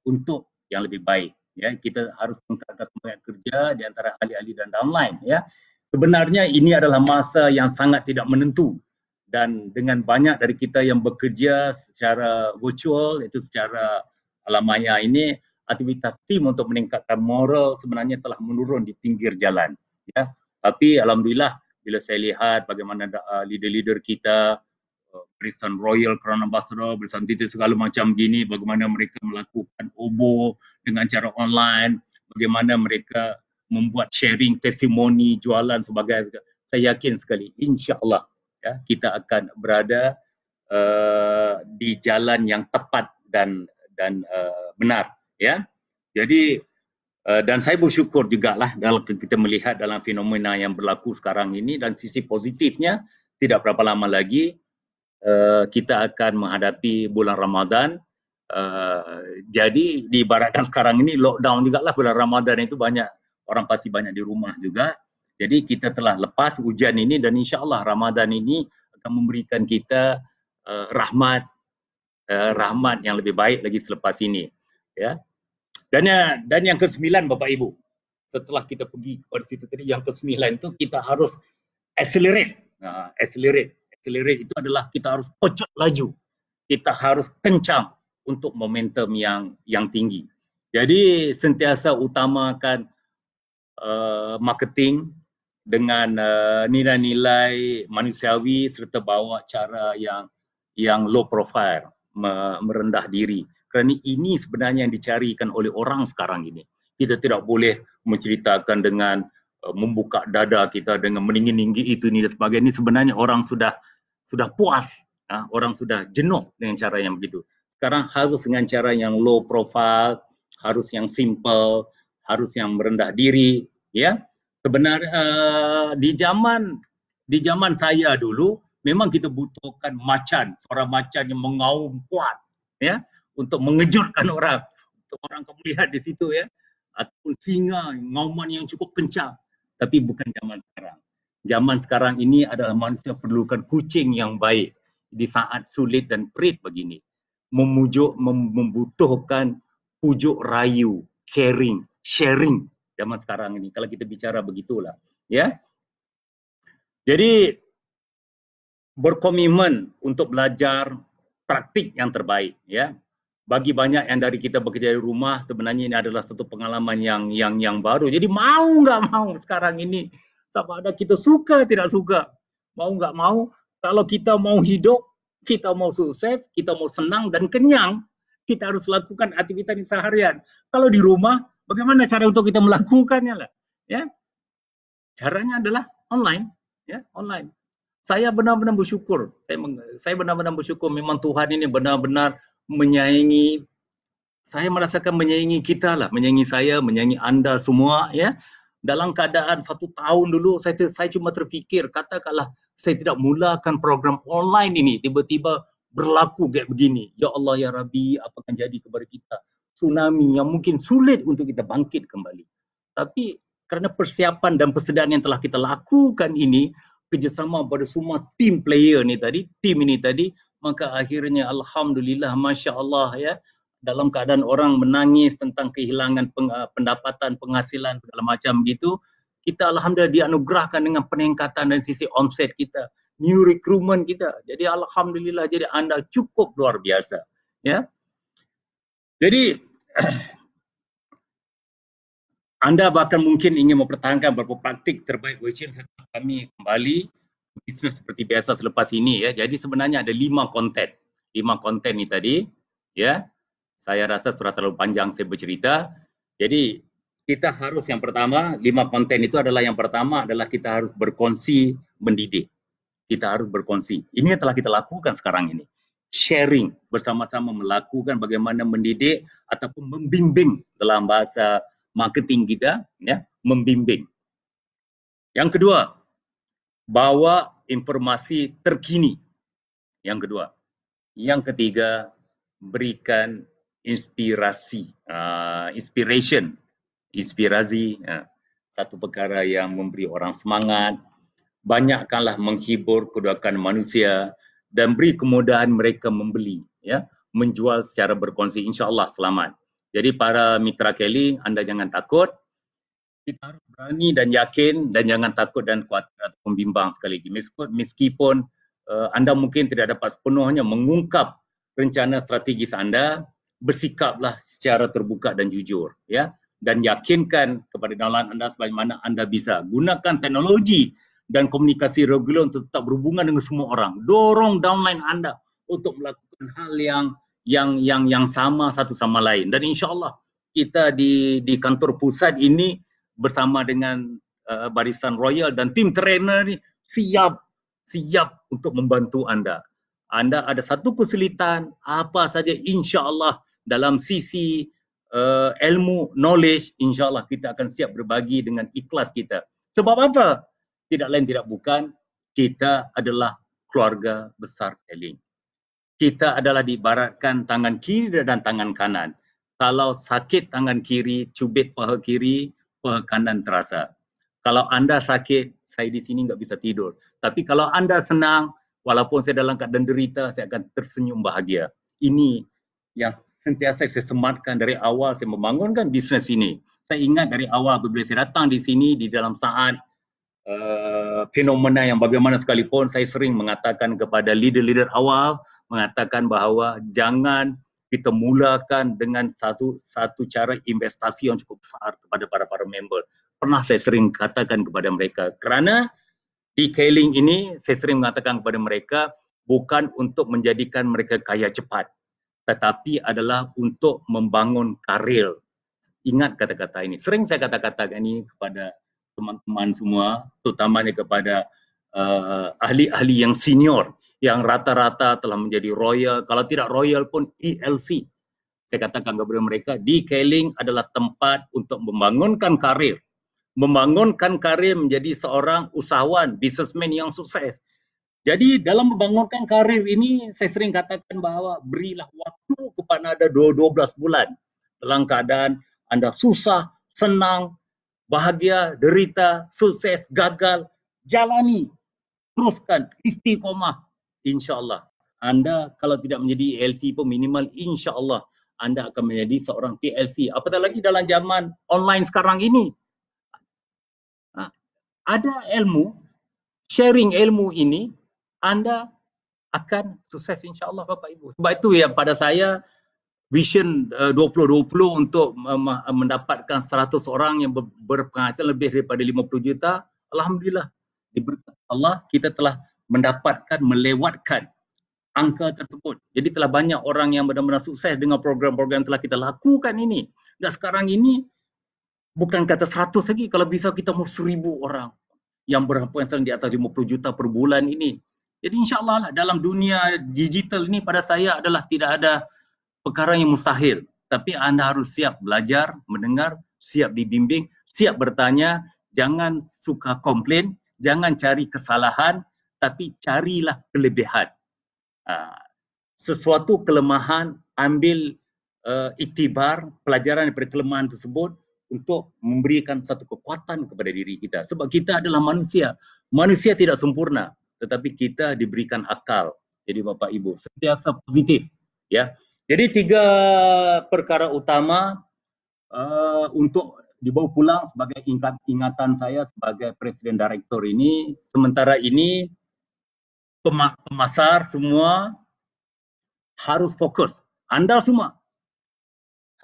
untuk yang lebih baik. Ya, kita harus meningkatkan semangat kerja di antara ahli-ahli dan downline. Ya, sebenarnya ini adalah masa yang sangat tidak menentu dan dengan banyak dari kita yang bekerja secara virtual, itu secara alam maya ini, aktivitas tim untuk meningkatkan moral sebenarnya telah menurun di pinggir jalan. Ya, tapi alhamdulillah bila saya lihat bagaimana leader-leader kita, barisan Royal Crown Ambassador, barisan titik segala macam gini, bagaimana mereka melakukan OBO dengan cara online, bagaimana mereka membuat sharing testimoni, jualan sebagai, saya yakin sekali insya-Allah ya, kita akan berada di jalan yang tepat dan benar ya. Jadi dan saya bersyukur jugalah dalam kita melihat dalam fenomena yang berlaku sekarang ini, dan sisi positifnya tidak berapa lama lagi kita akan menghadapi bulan Ramadan. Jadi diibaratkan sekarang ini lockdown jugalah bulan Ramadan, itu banyak orang pasti banyak di rumah juga. Jadi kita telah lepas ujian ini dan insya-Allah Ramadan ini akan memberikan kita rahmat yang lebih baik lagi selepas ini ya. Dan yang ke-9 Bapak Ibu, setelah kita pergi pada situ tadi, yang ke-9 itu kita harus accelerate. Accelerate itu adalah kita harus pecah laju. Kita harus kencang untuk momentum yang tinggi. Jadi sentiasa utamakan marketing dengan nilai-nilai manusiawi serta bawa cara yang low profile, merendah diri. Kerana ini sebenarnya yang dicarikan oleh orang sekarang ini. Kita tidak boleh menceritakan dengan membuka dada kita dengan meninggi-ninggi itu ini dan sebagainya. Ini sebenarnya orang sudah puas, orang sudah jenuh dengan cara yang begitu. Sekarang harus dengan cara yang low profile, harus yang simple, harus yang merendah diri. Ya, sebenarnya di zaman saya dulu memang kita butuhkan macan, suara macan yang mengaum kuat, ya, untuk mengejutkan orang, untuk orang kamu lihat di situ ya, ataupun singa, ngauman yang cukup kencang. Tapi bukan zaman sekarang. Zaman sekarang ini adalah manusia perlukan kucing yang baik di saat sulit dan perit begini. Membutuhkan pujuk rayu, caring, sharing zaman sekarang ini. Kalau kita bicara begitulah, ya. Jadi berkomitmen untuk belajar praktik yang terbaik, ya. Bagi banyak yang dari kita bekerja di rumah, sebenarnya ini adalah satu pengalaman yang baru. Jadi mau nggak mau sekarang ini, sama ada kita suka tidak suka, mau nggak mau, kalau kita mau hidup, kita mau sukses, kita mau senang dan kenyang, kita harus lakukan aktivitas seharian. Kalau di rumah, bagaimana cara untuk kita melakukannya lah? Ya, caranya adalah online, ya, online. Saya benar-benar bersyukur. Saya benar-benar bersyukur. Memang Tuhan ini benar-benar menyayangi. Saya merasakan menyayangi kita lah, menyayangi saya, menyayangi anda semua, ya. Dalam keadaan 1 tahun dulu, saya cuma terfikir, katakanlah saya tidak mulakan program online ini, tiba-tiba berlaku kayak begini. Ya Allah, ya Rabbi, apa akan jadi kepada kita? Tsunami yang mungkin sulit untuk kita bangkit kembali. Tapi kerana persiapan dan persediaan yang telah kita lakukan ini, kerjasama pada semua tim player ni tadi, tim ini tadi, maka akhirnya Alhamdulillah, Masya Allah ya, dalam keadaan orang menangis tentang kehilangan pendapatan, penghasilan segala macam gitu, kita Alhamdulillah dianugerahkan dengan peningkatan dari sisi omset kita, new recruitment kita. Jadi Alhamdulillah, jadi anda cukup luar biasa. Ya, jadi anda bahkan mungkin ingin mempertahankan beberapa praktik terbaik Weixin setelah kami kembali bisnes seperti biasa selepas ini ya. Jadi sebenarnya ada 5 konten. 5 konten ni tadi ya. Saya rasa sudah terlalu panjang saya bercerita. Jadi kita harus yang pertama, 5 konten itu adalah yang pertama adalah kita harus berkongsi mendidik. Kita harus berkongsi. Ini yang telah kita lakukan sekarang ini. Sharing bersama-sama melakukan bagaimana mendidik ataupun membimbing dalam bahasa marketing kita, ya, membimbing. Yang kedua, bawa informasi terkini. Yang kedua. Yang ketiga, berikan inspirasi, inspirasi, satu perkara yang memberi orang semangat. Banyakkanlah menghibur kedudukan manusia dan beri kemudahan mereka membeli, ya, menjual secara berkongsi. InsyaAllah selamat. Jadi para mitra Kelly, anda jangan takut. Kita harus berani dan yakin dan jangan takut dan khawatir ataupun bimbang sekali lagi. Meskipun anda mungkin tidak dapat sepenuhnya mengungkap rencana strategis anda, bersikaplah secara terbuka dan jujur, ya, dan yakinkan kepada downline anda sebagaimana anda bisa. Gunakan teknologi dan komunikasi regular untuk tetap berhubungan dengan semua orang. Dorong downline anda untuk melakukan hal yang sama satu sama lain. Dan insyaAllah kita di kantor pusat ini bersama dengan Barisan Royal dan tim trainer ni siap untuk membantu anda. Anda ada satu kesulitan, apa saja insyaAllah dalam sisi ilmu, knowledge, insyaAllah kita akan siap berbagi dengan ikhlas kita. Sebab apa? Tidak lain tidak bukan, kita adalah keluarga besar Kelly. Kita adalah diibaratkan tangan kiri dan tangan kanan. Kalau sakit tangan kiri, cubit paha kiri, paha kanan terasa. Kalau anda sakit, saya di sini nggak bisa tidur. Tapi kalau anda senang, walaupun saya dalam keadaan derita, saya akan tersenyum bahagia. Ini yang sentiasa saya sematkan dari awal saya membangunkan bisnes ini. Saya ingat dari awal bila saya datang di sini di dalam saat fenomena yang bagaimana sekalipun, saya sering mengatakan kepada leader-leader awal, mengatakan bahawa jangan kita mulakan dengan satu cara investasi yang cukup besar kepada para member. Pernah saya sering katakan kepada mereka, kerana detailing ini saya sering mengatakan kepada mereka bukan untuk menjadikan mereka kaya cepat, tetapi adalah untuk membangun karir. Ingat kata-kata ini. Sering saya kata-katakan ini kepada teman-teman semua, terutamanya kepada ahli-ahli yang senior, yang rata-rata telah menjadi royal, kalau tidak royal pun ELC. Saya katakan kepada mereka, detailing adalah tempat untuk membangunkan karir. Membangunkan karir menjadi seorang usahawan, businessman yang sukses. Jadi dalam membangunkan karir ini, saya sering katakan bahawa berilah waktu kepada anda 12 bulan. Dalam keadaan anda susah, senang, bahagia, derita, sukses, gagal, jalani, teruskan, istiqomah. InsyaAllah. Anda kalau tidak menjadi ELC pun minimal insyaAllah anda akan menjadi seorang TLC. Apatah lagi dalam zaman online sekarang ini. Ada ilmu, sharing ilmu ini, anda akan sukses insyaAllah Bapak Ibu. Sebab itu yang pada saya, Vision 2020 untuk mendapatkan 100 orang yang berpenghasilan lebih daripada 50 juta. Alhamdulillah, diberkati Allah, kita telah mendapatkan, melewatkan angka tersebut. Jadi telah banyak orang yang benar-benar sukses dengan program-program yang telah kita lakukan ini. Dan sekarang ini, bukan kata 100 lagi, kalau bisa kita mau 1000 orang yang berpenghasilan di atas 50 juta per bulan ini. Jadi insyaAllah dalam dunia digital ini pada saya adalah tidak ada perkara yang mustahil. Tapi anda harus siap belajar, mendengar siap dibimbing, siap bertanya, jangan suka komplain, jangan cari kesalahan, tapi carilah kelebihan. Sesuatu kelemahan, ambil iktibar, pelajaran daripada kelemahan tersebut untuk memberikan satu kekuatan kepada diri kita. Sebab kita adalah manusia. Manusia tidak sempurna, tetapi kita diberikan akal. Jadi Bapak Ibu, sentiasa positif. Ya. Jadi 3 perkara utama untuk dibawa pulang sebagai ingatan saya sebagai Presiden Direktur ini. Sementara ini pemasar semua harus fokus. Anda semua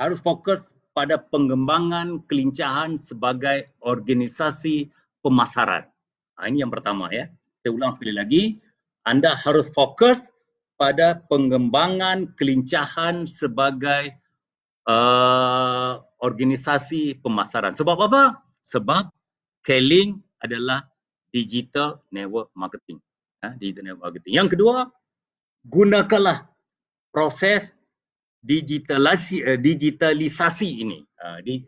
harus fokus pada pengembangan kelincahan sebagai organisasi pemasaran. Ini yang pertama ya. Saya ulang sekali lagi, Anda harus fokus pada pengembangan kelincahan sebagai organisasi pemasaran. Sebab apa? Sebab Keling adalah digital network marketing. Digital network marketing. Yang kedua, gunakanlah proses digitalisasi ini,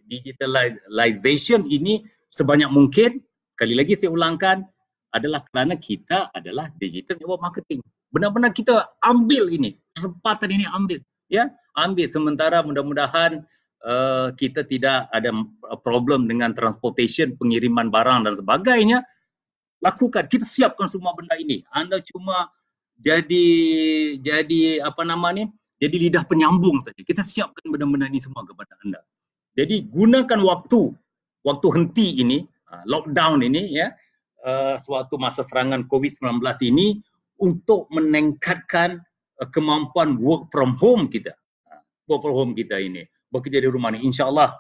digitalization ini sebanyak mungkin. Sekali lagi saya ulangkan, adalah kerana kita adalah digital network marketing. Benar-benar kita ambil ini, kesempatan ini ambil, ya, ambil. Sementara mudah-mudahan kita tidak ada problem dengan transportation, pengiriman barang dan sebagainya. Lakukan, kita siapkan semua benda ini. Anda cuma jadi apa nama ni? Jadi lidah penyambung saja. Kita siapkan benda-benda ini semua kepada anda. Jadi gunakan waktu henti ini, lockdown ini ya, suatu masa serangan COVID-19 ini untuk meningkatkan kemampuan work from home kita. Work from home kita ini, bekerja di rumah ini. InsyaAllah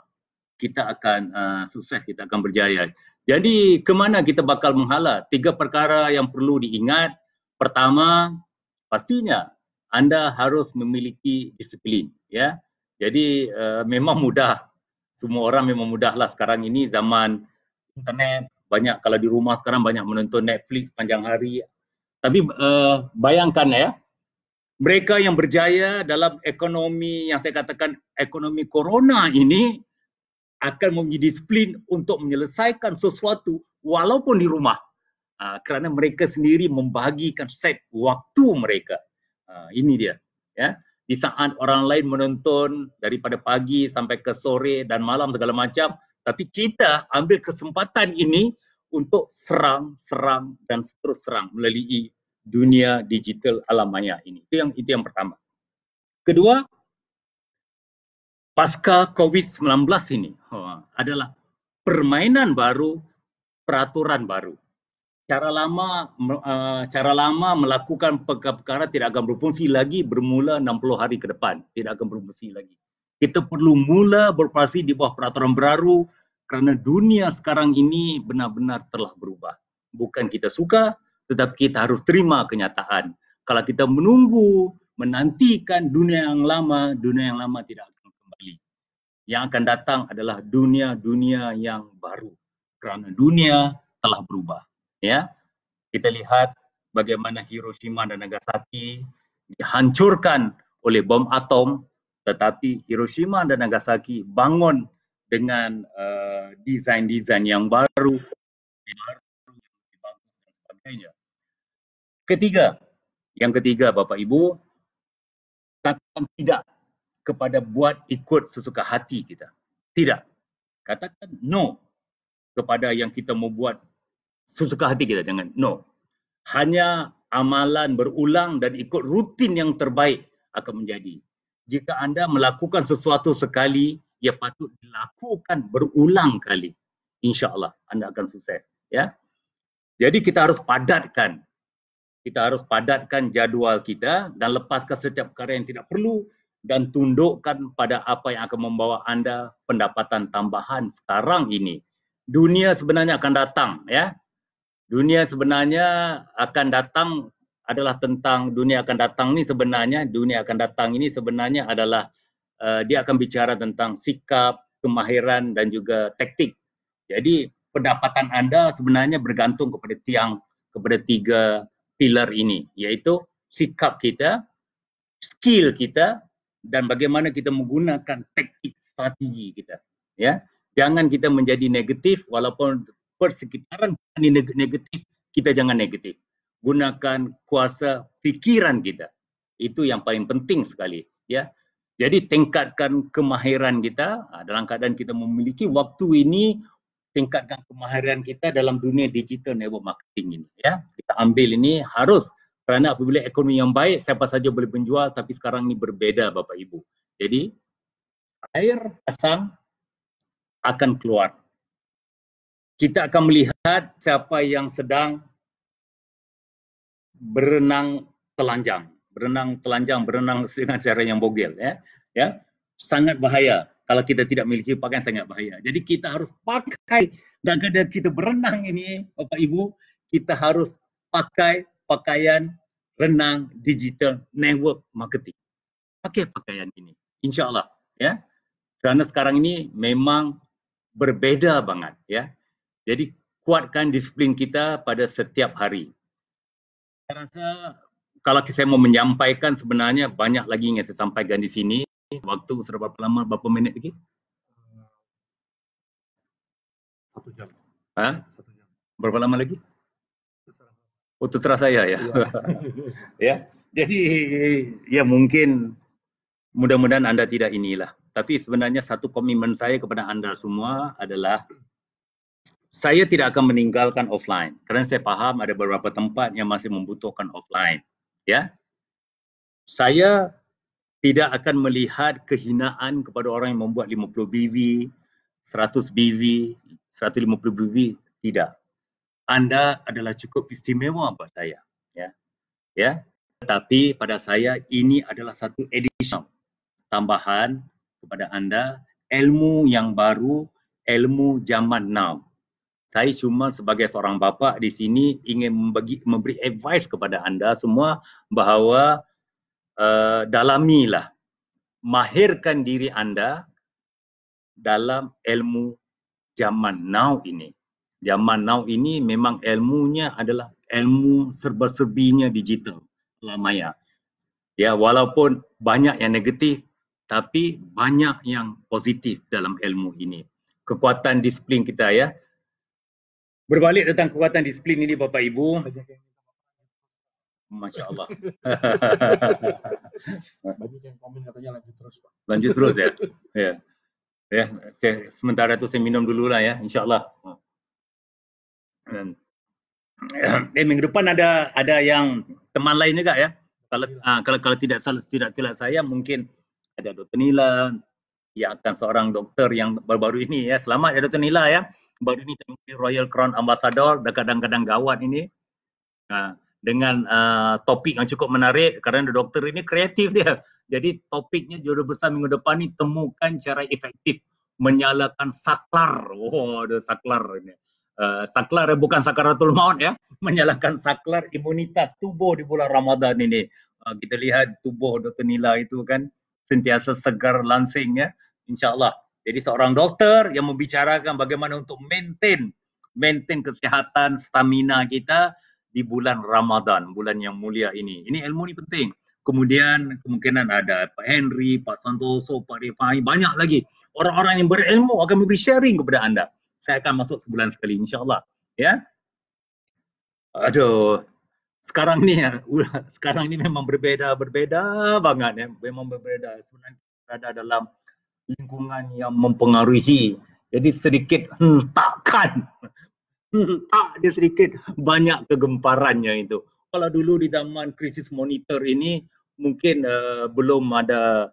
kita akan sukses, kita akan berjaya. Jadi ke mana kita bakal menghala? 3 perkara yang perlu diingat. Pertama, pastinya anda harus memiliki disiplin, ya. Jadi memang mudah, semua orang memang mudahlah sekarang ini zaman internet, banyak kalau di rumah sekarang banyak menonton Netflix panjang hari. Tapi bayangkan ya, mereka yang berjaya dalam ekonomi yang saya katakan ekonomi corona ini akan mempunyai disiplin untuk menyelesaikan sesuatu walaupun di rumah. Kerana mereka sendiri membahagikan set waktu mereka. Ini dia, ya. Di saat orang lain menonton daripada pagi sampai ke sore dan malam segala macam, tapi kita ambil kesempatan ini untuk serang dan terus serang melalui dunia digital alam maya ini. Itu yang pertama. Kedua, pasca COVID-19 ini adalah permainan baru, peraturan baru. Cara lama melakukan perkara tidak akan berfungsi lagi bermula 60 hari ke depan. Tidak akan berfungsi lagi. Kita perlu mula beroperasi di bawah peraturan baru kerana dunia sekarang ini benar-benar telah berubah. Bukan kita suka, tetapi kita harus terima kenyataan. Kalau kita menantikan dunia yang lama tidak akan kembali. Yang akan datang adalah dunia yang baru. Kerana dunia telah berubah. Ya, kita lihat bagaimana Hiroshima dan Nagasaki dihancurkan oleh bom atom, tetapi Hiroshima dan Nagasaki bangun dengan desain-desain yang baru, yang lebih bagus dan sebagainya. Yang ketiga Bapak Ibu, katakan tidak kepada buat ikut sesuka hati kita. Tidak. Katakan no kepada yang kita mau buat sesuka hati kita, jangan no. Hanya amalan berulang dan ikut rutin yang terbaik akan menjadi. Jika anda melakukan sesuatu sekali, ia patut dilakukan berulang kali. InsyaAllah anda akan sukses. Ya. Jadi kita harus padatkan. Kita harus padatkan jadual kita dan lepaskan setiap perkara yang tidak perlu dan tundukkan pada apa yang akan membawa anda pendapatan tambahan sekarang ini. Dunia sebenarnya akan datang, ya. Dunia sebenarnya akan datang adalah tentang dunia akan datang ini sebenarnya adalah dia akan bicara tentang sikap, kemahiran dan juga taktik. Jadi pendapatan anda sebenarnya bergantung kepada 3 pilar ini, iaitu sikap kita, skill kita dan bagaimana kita menggunakan taktik strategi kita, ya. Jangan kita menjadi negatif, walaupun persekitaran ini negatif, kita jangan negatif. Gunakan kuasa fikiran kita. Itu yang paling penting sekali, ya. Jadi tingkatkan kemahiran kita dalam keadaan kita memiliki waktu ini, tingkatkan kemahiran kita dalam dunia digital network marketing ini, ya. Kita ambil ini harus, kerana apabila ekonomi yang baik, siapa saja boleh menjual, tapi sekarang ini berbeza Bapak Ibu. Jadi air pasang akan keluar. Kita akan melihat siapa yang sedang berenang telanjang, berenang dengan cara yang bogel, ya. Ya, sangat bahaya. Kalau kita tidak memiliki pakaian, sangat bahaya. Jadi kita harus pakai, dan ketika kita berenang ini, Bapak Ibu, kita harus pakai pakaian renang digital network marketing. Pakai pakaian ini, insya-Allah, ya. Kerana sekarang ini memang berbeza banget, ya. Jadi kuatkan disiplin kita pada setiap hari. Saya rasa kalau saya mau menyampaikan, sebenarnya banyak lagi yang saya sampaikan di sini. Waktu berapa lama, berapa minit lagi? 1 jam. 1 jam. Berapa lama lagi? Oh, terserah saya, ya. Ya. Jadi ya mungkin mudah-mudahan Anda tidak inilah. Tapi sebenarnya satu komitmen saya kepada Anda semua adalah saya tidak akan meninggalkan offline, kerana saya faham ada beberapa tempat yang masih membutuhkan offline, ya. Saya tidak akan melihat kehinaan kepada orang yang membuat 50 BV, 100 BV, 150 BV, tidak. Anda adalah cukup istimewa buat saya, ya. Ya. Tetapi pada saya ini adalah satu additional tambahan kepada Anda, ilmu yang baru, ilmu zaman now. Saya cuma sebagai seorang bapa di sini ingin memberi advice kepada Anda semua bahawa dalamilah, mahirkan diri Anda dalam ilmu zaman now ini. Zaman now ini memang ilmunya adalah ilmu serba-serbinya digital, maya. Ya, walaupun banyak yang negatif, tapi banyak yang positif dalam ilmu ini. Kekuatan disiplin kita, ya. Berbalik tentang kekuatan disiplin ini Bapak Ibu. Masya Allah. Banyak yang komen katanya lanjut terus, Pak. Lanjut terus, ya. Ya. Ya, sementara itu saya minum dulu lah, ya, insya-Allah. Minggu depan ada yang teman lain juga, ya. Kalau tidak silap saya, mungkin ada Dr. Nila, yang akan seorang doktor yang baru-baru ini, ya. Selamat ya Dr. Nila, ya. Baru ini Royal Crown Ambassador, dan kadang-kadang gawat ini. Dengan topik yang cukup menarik, kerana doktor ini kreatif dia. Jadi topiknya judul besar minggu depan ni, temukan cara efektif menyalakan saklar. Oh, ada saklar ini. Saklar bukan sakaratul maut, ya. Menyalakan saklar imunitas tubuh di bulan Ramadan ini. Kita lihat tubuh Dr. Nila itu kan sentiasa segar langsing, ya. InsyaAllah. Jadi seorang doktor yang membicarakan bagaimana untuk maintain kesihatan, stamina kita di bulan Ramadan, bulan yang mulia ini. Ini ilmu ni penting. Kemudian kemungkinan ada Pak Henry, Pak Santoso, Pak Rifai, banyak lagi. Orang-orang yang berilmu akan memberi sharing kepada anda. Saya akan masuk sebulan sekali, insyaAllah. Ya. Aduh, sekarang ni memang berbeza banget, ya. Memang berbeza. Sebenarnya ada dalam lingkungan yang mempengaruhi. Jadi sedikit hentakan. Dia sedikit banyak kegemparannya itu. Kalau dulu di zaman krisis monitor ini mungkin belum ada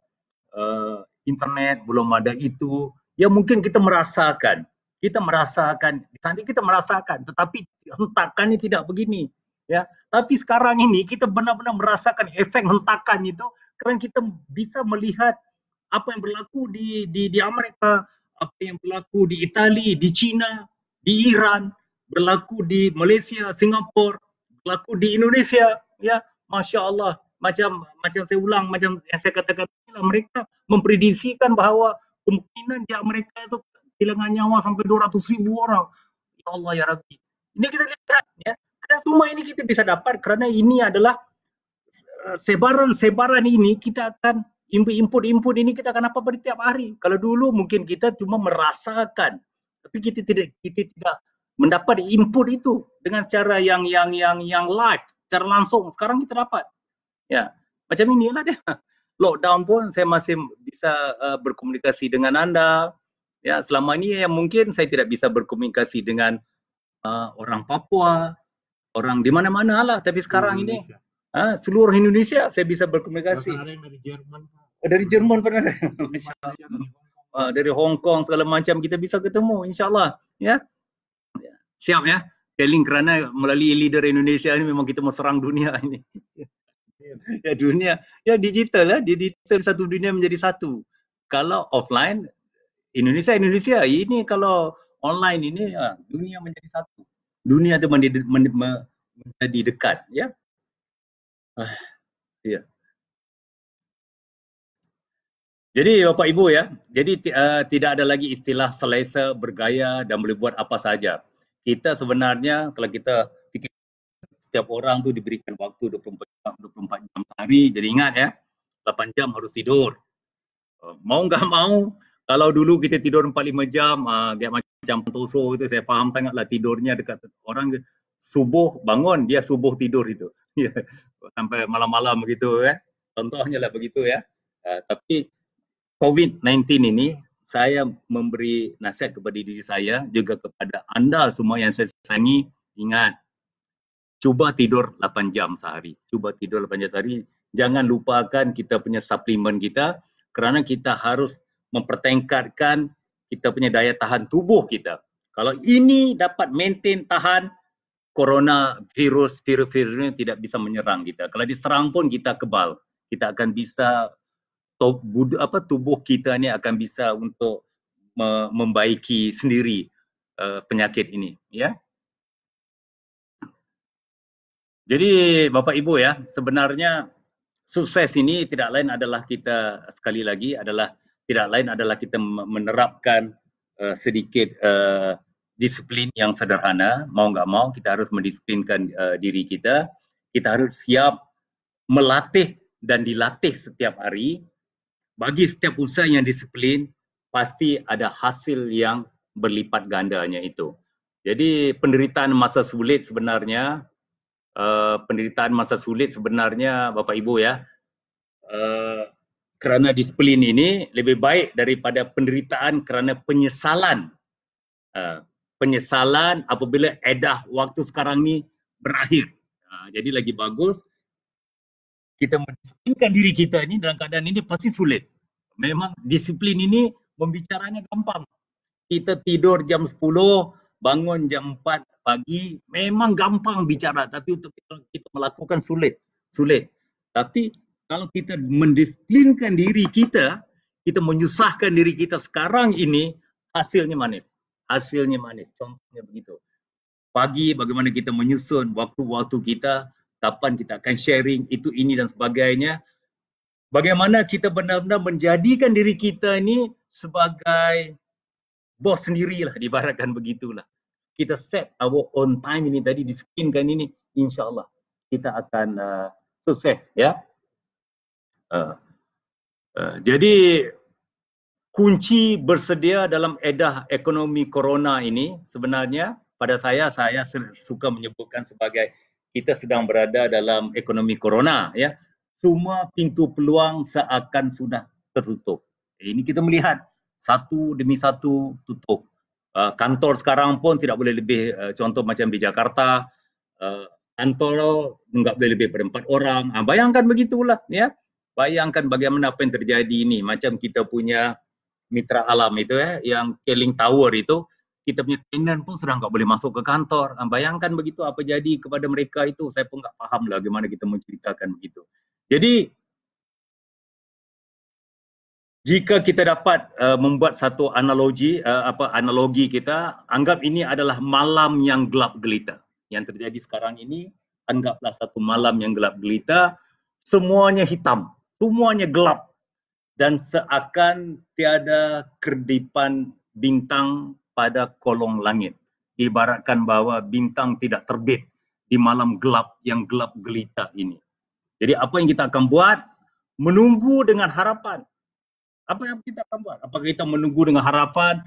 internet, belum ada itu. Ya mungkin kita merasakan, nanti kita merasakan, tetapi hentakannya tidak begini. Ya, tapi sekarang ini kita benar-benar merasakan efek hentakan itu, kerana kita bisa melihat apa yang berlaku di Amerika, apa yang berlaku di Itali, di China, di Iran, berlaku di Malaysia, Singapura, berlaku di Indonesia, ya, Masya Allah. Macam saya ulang, macam yang saya katakan, mereka memprediksikan bahawa kemungkinan di Amerika itu kehilangan nyawa sampai 200,000 orang. Ya Allah, ya Rabbi. Ini kita lihat, ya. Dan semua ini kita bisa dapat kerana ini adalah sebaran ini kita akan Input ini kita akan dapat setiap hari. Kalau dulu mungkin kita cuma merasakan, tapi kita tidak mendapat input itu dengan cara yang live, secara langsung. Sekarang kita dapat. Ya, macam inilah dia. Lockdown pun saya masih bisa berkomunikasi dengan anda. Ya, selama ini yang mungkin saya tidak bisa berkomunikasi dengan orang Papua, orang di mana-mana lah. Tapi sekarang ini seluruh Indonesia saya bisa berkomunikasi. Bahkan ada yang dari Jerman. Dari Jerman pernah ada. Malaysia, Dari Hong Kong segala macam kita bisa ketemu, insyaAllah. Ya, siap ya. Telling kerana melalui leader Indonesia ini memang kita mau serang dunia ini. Ya dunia, ya digital lah, digital satu dunia menjadi satu. Kalau offline, Indonesia, ini kalau online ini dunia menjadi satu. Dunia itu menjadi dekat, ya. Ya. Jadi Bapak Ibu ya, jadi tidak ada lagi istilah selesa, bergaya dan boleh buat apa saja. Kita sebenarnya kalau kita fikir setiap orang tu diberikan waktu 24 jam sehari. Jadi ingat ya, 8 jam harus tidur. Mau nggak mau, kalau dulu kita tidur 4-5 jam, macam Toso itu saya faham sangatlah tidurnya dekat orang subuh bangun, dia subuh tidur itu. Sampai malam-malam begitu ya. Contohnya lah begitu ya. Tapi COVID-19 ini, saya memberi nasihat kepada diri saya, juga kepada anda semua yang saya sayangi, ingat, cuba tidur 8 jam sehari. Cuba tidur 8 jam sehari. Jangan lupakan kita punya suplemen kita kerana kita harus mempertingkatkan kita punya daya tahan tubuh kita. Kalau ini dapat maintain tahan, corona virus ini tidak bisa menyerang kita. Kalau diserang pun kita kebal. Kita akan bisa tubuh kita ni akan bisa untuk membaiki sendiri penyakit ini, ya. Jadi Bapak Ibu ya, sebenarnya sukses ini tidak lain adalah kita sekali lagi adalah kita menerapkan sedikit disiplin yang sederhana. Mau nggak mau kita harus mendisiplinkan diri kita. Kita harus siap melatih dan dilatih setiap hari. Bagi setiap usaha yang disiplin, pasti ada hasil yang berlipat gandanya itu. Jadi penderitaan masa sulit sebenarnya Bapak Ibu ya, kerana disiplin ini lebih baik daripada penderitaan kerana penyesalan. Penyesalan apabila edah waktu sekarang ni berakhir. Jadi lagi bagus kita mendisiplinkan diri kita ini dalam keadaan ini pasti sulit. Memang disiplin ini membicaranya gampang. Kita tidur jam 10, bangun jam 4 pagi, memang gampang bicara, tapi untuk kita melakukan sulit. Tapi kalau kita mendisiplinkan diri kita menyusahkan diri kita sekarang ini, hasilnya manis. Contohnya begitu. Pagi bagaimana kita menyusun waktu-waktu kita, kapan kita akan sharing, itu, ini dan sebagainya. Bagaimana kita benar-benar menjadikan diri kita ini sebagai bos sendirilah, diibaratkan begitulah. Kita set our own time ini tadi, disiplinkan ini, insyaAllah kita akan sukses ya. Jadi kunci bersedia dalam edah ekonomi corona ini sebenarnya pada saya suka menyebutkan sebagai kita sedang berada dalam ekonomi corona ya. Semua pintu peluang seakan sudah tertutup. Ini kita melihat satu demi satu tutup. Kantor sekarang pun tidak boleh lebih, contoh macam di Jakarta, kantor enggak boleh lebih ber 4 orang. Bayangkan begitulah ya. Bayangkan bagaimana apa yang terjadi ini. Macam kita punya mitra alam itu ya, yang Keling Tower itu, kita punya tenant pun sudah enggak boleh masuk ke kantor. Bayangkan begitu apa jadi kepada mereka itu. Saya pun enggak faham lah bagaimana kita menceritakan begitu. Jadi jika kita dapat membuat satu analogi kita, anggap ini adalah malam yang gelap gelita. Yang terjadi sekarang ini, anggaplah satu malam yang gelap gelita, semuanya hitam, semuanya gelap dan seakan tiada kedipan bintang pada kolong langit. Ibaratkan bahawa bintang tidak terbit di malam gelap yang gelap gelita ini. Jadi apa yang kita akan buat? menunggu dengan harapan. Apa yang kita akan buat? Apakah kita menunggu dengan harapan?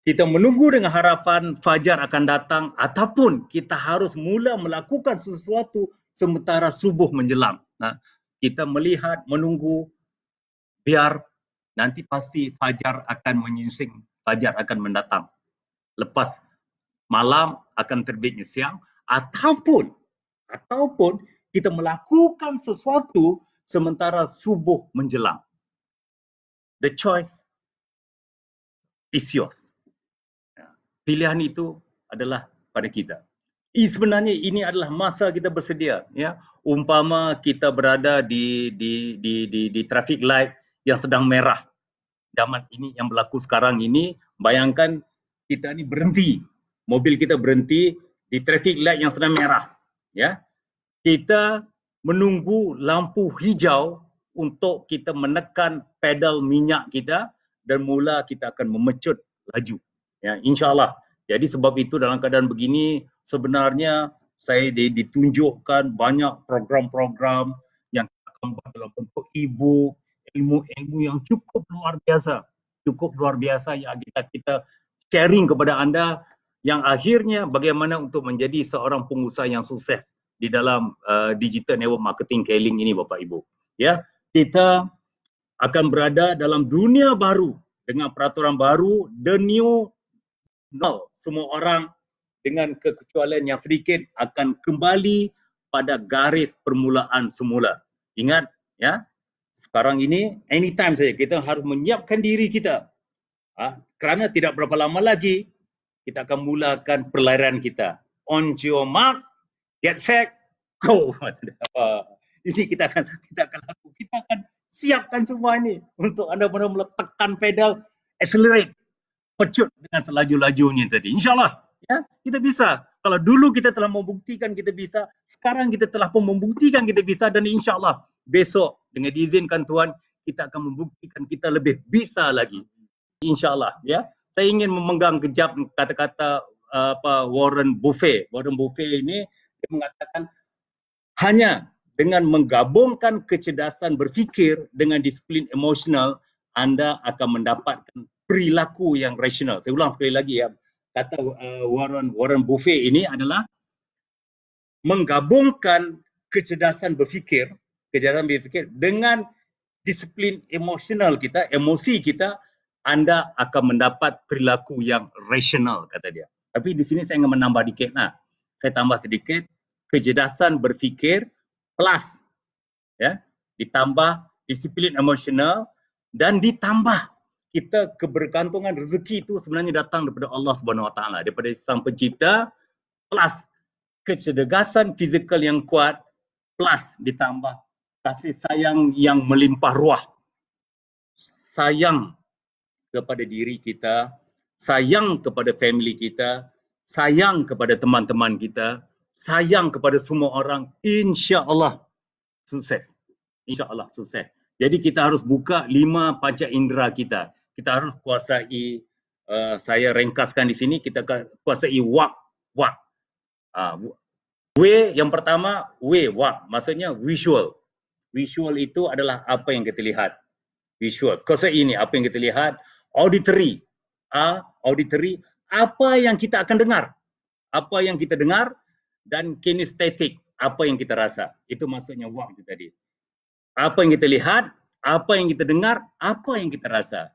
Kita menunggu dengan harapan fajar akan datang ataupun kita harus mula melakukan sesuatu sementara subuh menjelang. Kita melihat, menunggu, biar nanti pasti fajar akan menyingsing, fajar akan mendatang. Lepas malam akan terbitnya siang, ataupun kita melakukan sesuatu sementara subuh menjelang. The choice is yours. Pilihan itu adalah pada kita. Sebenarnya ini adalah masa kita bersedia, ya. Umpama kita berada di traffic light yang sedang merah. Zaman ini yang berlaku sekarang ini, bayangkan kita ni berhenti, mobil kita berhenti di traffic light yang sedang merah, ya. Kita menunggu lampu hijau untuk kita menekan pedal minyak kita dan mula kita akan memecut laju. Ya, insya-Allah. Jadi sebab itu dalam keadaan begini sebenarnya saya ditunjukkan banyak program-program yang akan buat dalam bentuk e-book, ilmu-ilmu yang cukup luar biasa yang kita sharing kepada anda, yang akhirnya bagaimana untuk menjadi seorang pengusaha yang sukses di dalam digital network marketing Keling ini, Bapak Ibu. Ya, kita akan berada dalam dunia baru dengan peraturan baru, the new normal. Semua orang dengan kekecualian yang sedikit akan kembali pada garis permulaan semula. Ingat, ya, sekarang ini anytime saja kita harus menyiapkan diri kita. Kerana tidak berapa lama lagi kita akan mulakan perlarian kita. On your mark, get set, go. Ini kita akan lakukan. Kita akan siapkan semua ini untuk anda benar-benar tekan pedal, accelerate, pecut dengan selaju-lajunya tadi. InsyaAllah, ya, kita bisa. Kalau dulu kita telah membuktikan kita bisa, sekarang kita telah pun membuktikan kita bisa, dan insyaAllah besok dengan diizinkan Tuhan kita akan membuktikan kita lebih bisa lagi. InsyaAllah, ya. Saya ingin memegang kejap kata-kata Warren Buffett. Warren Buffett ini dia mengatakan hanya dengan menggabungkan kecerdasan berfikir dengan disiplin emosional, anda akan mendapatkan perilaku yang rasional. Saya ulang sekali lagi, ya. Kata Warren Buffett ini adalah menggabungkan kecerdasan berfikir dengan disiplin emosional kita, emosi kita, anda akan mendapat perilaku yang rasional, kata dia. Tapi di sini saya ingin menambah dikit. Saya tambah sedikit, kecerdasan berfikir plus, ya, ditambah disiplin emosional, dan ditambah kita kebergantungan rezeki itu sebenarnya datang daripada Allah Subhanahu Wa Taala, daripada Sang Pencipta, plus kecerdasan fizikal yang kuat, plus ditambah kasih sayang yang melimpah ruah. Sayang kepada diri kita, sayang kepada family kita, sayang kepada teman-teman kita, sayang kepada semua orang, insya-Allah sukses. InsyaAllah sukses. Jadi kita harus buka 5 panca indera kita. Kita harus kuasai, saya ringkaskan di sini, kita kuasai wak. W yang pertama, wak, maksudnya visual. Visual itu adalah apa yang kita lihat. Visual. Kuasai ini, apa yang kita lihat. Auditory. Auditory, apa yang kita akan dengar. Apa yang kita dengar. Dan kinesthetic, apa yang kita rasa. Itu maksudnya wak itu tadi. Apa yang kita lihat, apa yang kita dengar, apa yang kita rasa.